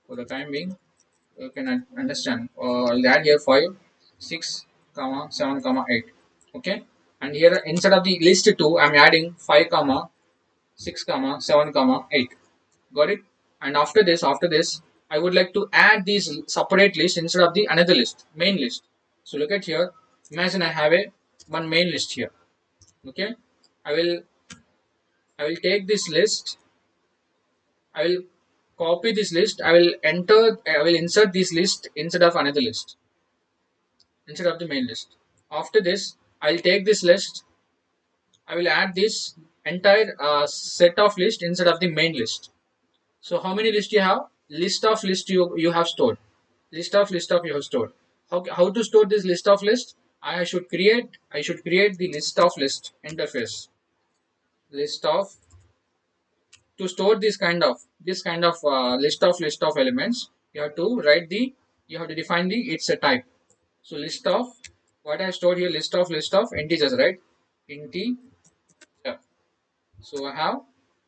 for the time being. You can understand. I'll add here 5 6 comma 7 comma 8. Okay, and here instead of the list 2, I'm adding 5 comma 6 comma 7 comma 8. Got it? And after this I would like to add these separate list instead of the another list, main list. So look at here. Imagine I have a one main list here. Okay, i will I will take this list. I will copy this list. I will insert this list instead of another list, instead of the main list. After this, I'll take this list. I will add this entire set of list instead of the main list. So how many list you have? List you have stored. List of you have stored. How to store this list of list? I should create the list of list interface. List of To store this kind of list of elements, you have to write the you have to define the it's a type. So list of what I stored here, list of integers, right? Integer. So I have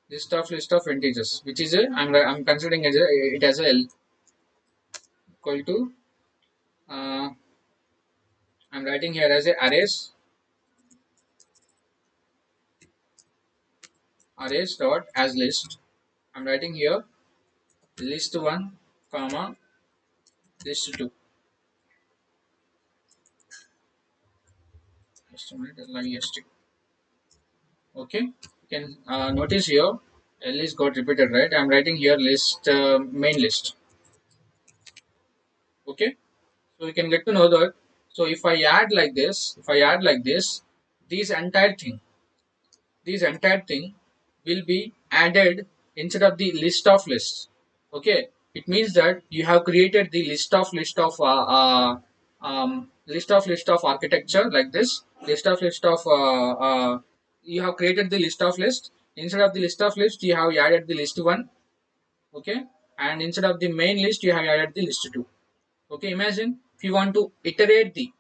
list of integers, which is a I'm considering it as a L equal to uh, I'm writing here as a arrays dot as list. I'm writing here list one comma list two. Just a minute, list. Okay, you can notice here L is got repeated, right? I'm writing here list, main list. Okay, so you can get to know that. So if I add like this, this entire thing this entire thing will be added instead of the list of lists. Okay, it means that you have created the list of architecture like this. List of You have created the list of list. Instead of the list of list, you have added the list one. Okay, and instead of the main list, you have added the list two. Okay, imagine if you want to iterate the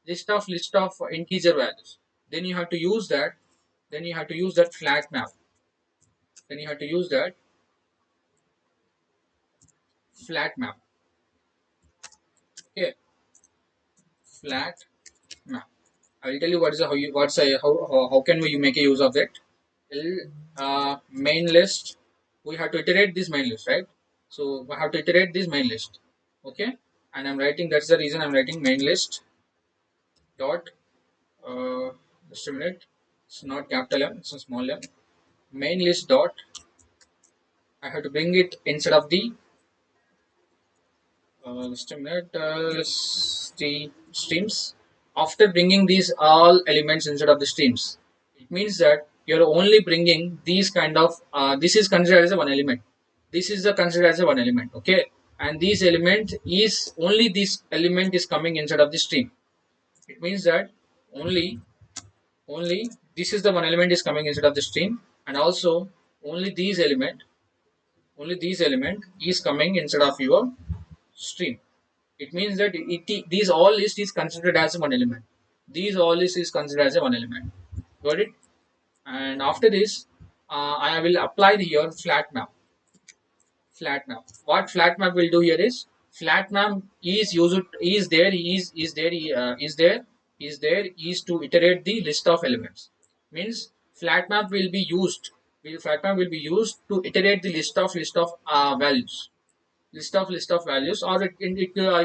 list of integer values, then you have to use that. Then you have to use that flat map. Then you have to use that flat map. Okay, flat map. I will tell you what is a, how you what's a how can we make a use of it. Main list. We have to iterate this main list, right? So I have to iterate this main list. Okay, and I'm writing, that's the reason I'm writing main list dot, uh, just a minute, it's not capital M, it's a small m, main list dot, I have to bring it instead of the, just a minute, the streams. After bringing these all elements instead of the streams, it means that you're only bringing these kind of, this is considered as a one element. This is the considered as a one element, okay? And this element is only this element is coming inside of the stream. It means that only only this is the one element is coming inside of the stream, and also only these element is coming inside of your stream. It means that these all list is considered as one element. These all list is considered as a one element. Got it? And after this, I will apply here flat map. Flat map. What flat map will do here is, flat map is used, is to iterate the list of elements. Means flat map will be used. Flat map will be used to iterate the list of values, list of values, or I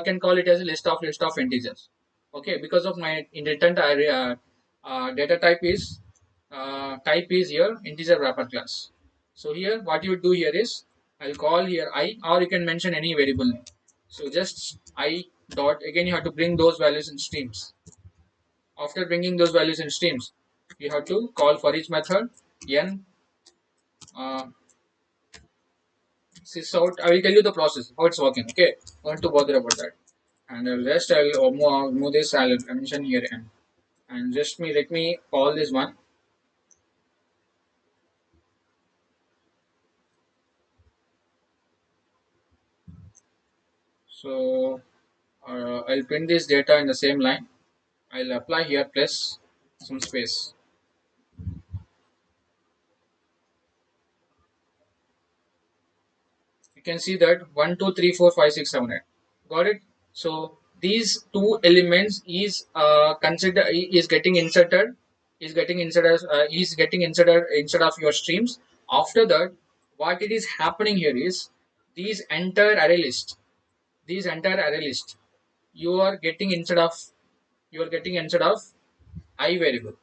can call it as a list of integers. Okay, because of my in return data type is here integer wrapper class. So here what you would do here is, I'll call here I, or you can mention any variable name. So just I dot, again you have to bring those values in streams. After bringing those values in streams, you have to call for each method n, uh, sys out. I will tell you the process how it's working. Okay, don't to bother about that. And the rest I'll move this, I'll mention here, and just me let me call this one. So I'll print this data in the same line. I'll apply here plus some space. You can see that 1 2 3 4 5 6 7 8. Got it? So these two elements is consider is getting inserted, is getting instead of your streams. After that, what it is happening here is, these entire array list, these entire array list you are getting instead of, you are getting instead of I variable.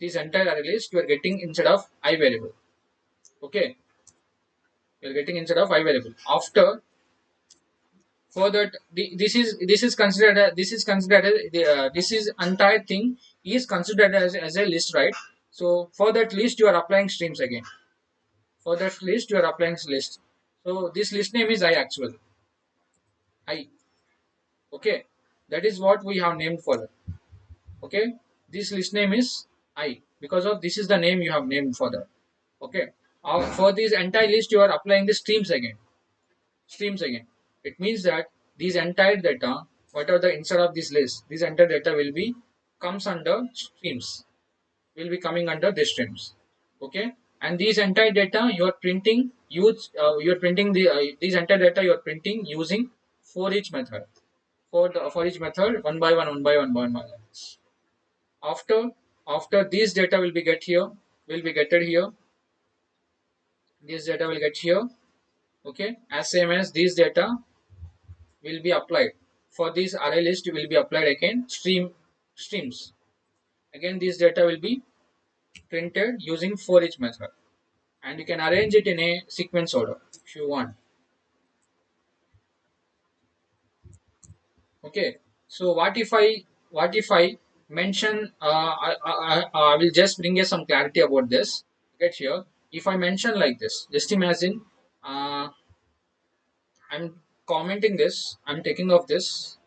This entire array list you are getting instead of I variable. Okay, you are getting instead of I variable. After, for that, this is considered this is considered as this is entire thing is considered as a list, right? So for that list you are applying streams again. For that list you are applying list. So this list name is I actual I. Okay, that is what we have named for that. Okay, this list name is I, because of this is the name you have named for that. Okay, for this entire list you are applying the streams again. Streams again, it means that these entire data, whatever the inside of this list, this entire data will be comes under streams, will be coming under the streams. Okay, and these entire data you are printing, you are printing these entire data you are printing using for each method, for each method one by one, one by one, one by one. After this data will be get here, will be getted here, this data will get here. Okay, as same as this data will be applied, for this array list will be applied again streams. Again this data will be printed using for each method, and you can arrange it in a sequence order if you want. Okay, so what if I mention, I will just bring you some clarity about this. Get here, if I mention like this, just imagine, uh, I'm commenting this, I'm taking off this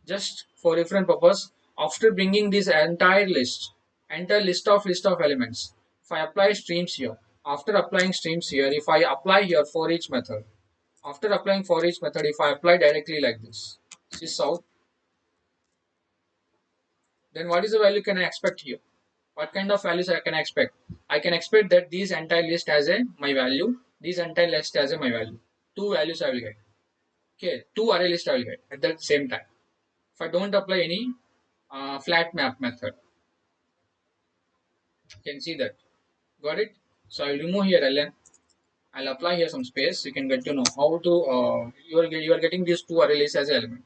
just for reference purpose. After bringing this entire list of elements, if I apply streams here, after applying streams here, if I apply here for each method, after applying for each method, if I apply directly like this out, then what is the value can I expect here? What kind of values I can expect? I can expect that this entire list has a my value, this entire list has a my value. Two values I will get. Okay, two array list I will get at the same time. If I don't apply any flat map method, you can see that. Got it? So I will remove here ln, I'll apply here some space. You can get to know how to you are getting these two array lists as an element.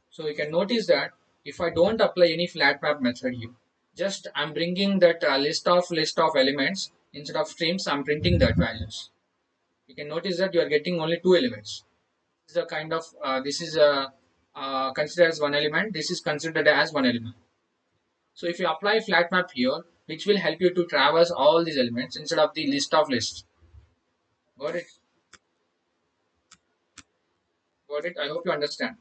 So you can notice that if I don't apply any flat map method here, just I'm bringing that list of elements instead of streams. I'm printing that values. You can notice that you are getting only two elements. This is a kind of this is a considered as one element. This is considered as one element. So if you apply flat map here, which will help you to traverse all these elements instead of the list of lists. Got it? Got it? I hope you understand.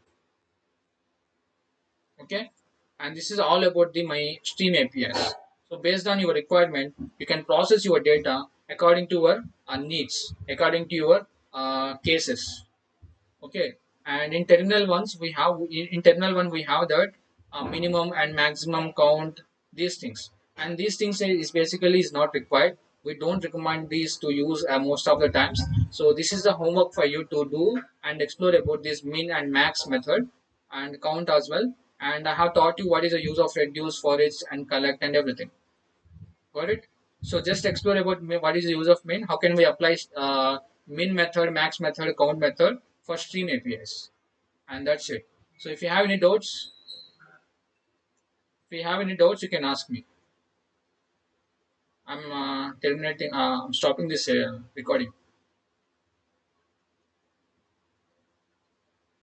Okay, and this is all about the my stream APIs. So based on your requirement, you can process your data according to your needs, according to your cases. Okay, and in terminal ones we have in terminal one we have that minimum and maximum count, these things, and these things is basically is not required. We don't recommend these to use most of the times. So this is the homework for you to do and explore about this min and max method and count as well. And I have taught you what is the use of reduce, forage, and collect and everything. Got it? So just explore about what is the use of min. How can we apply min method, max method, count method for stream APIs, and that's it. So if you have any doubts, you can ask me. I'm terminating. I'm stopping this recording.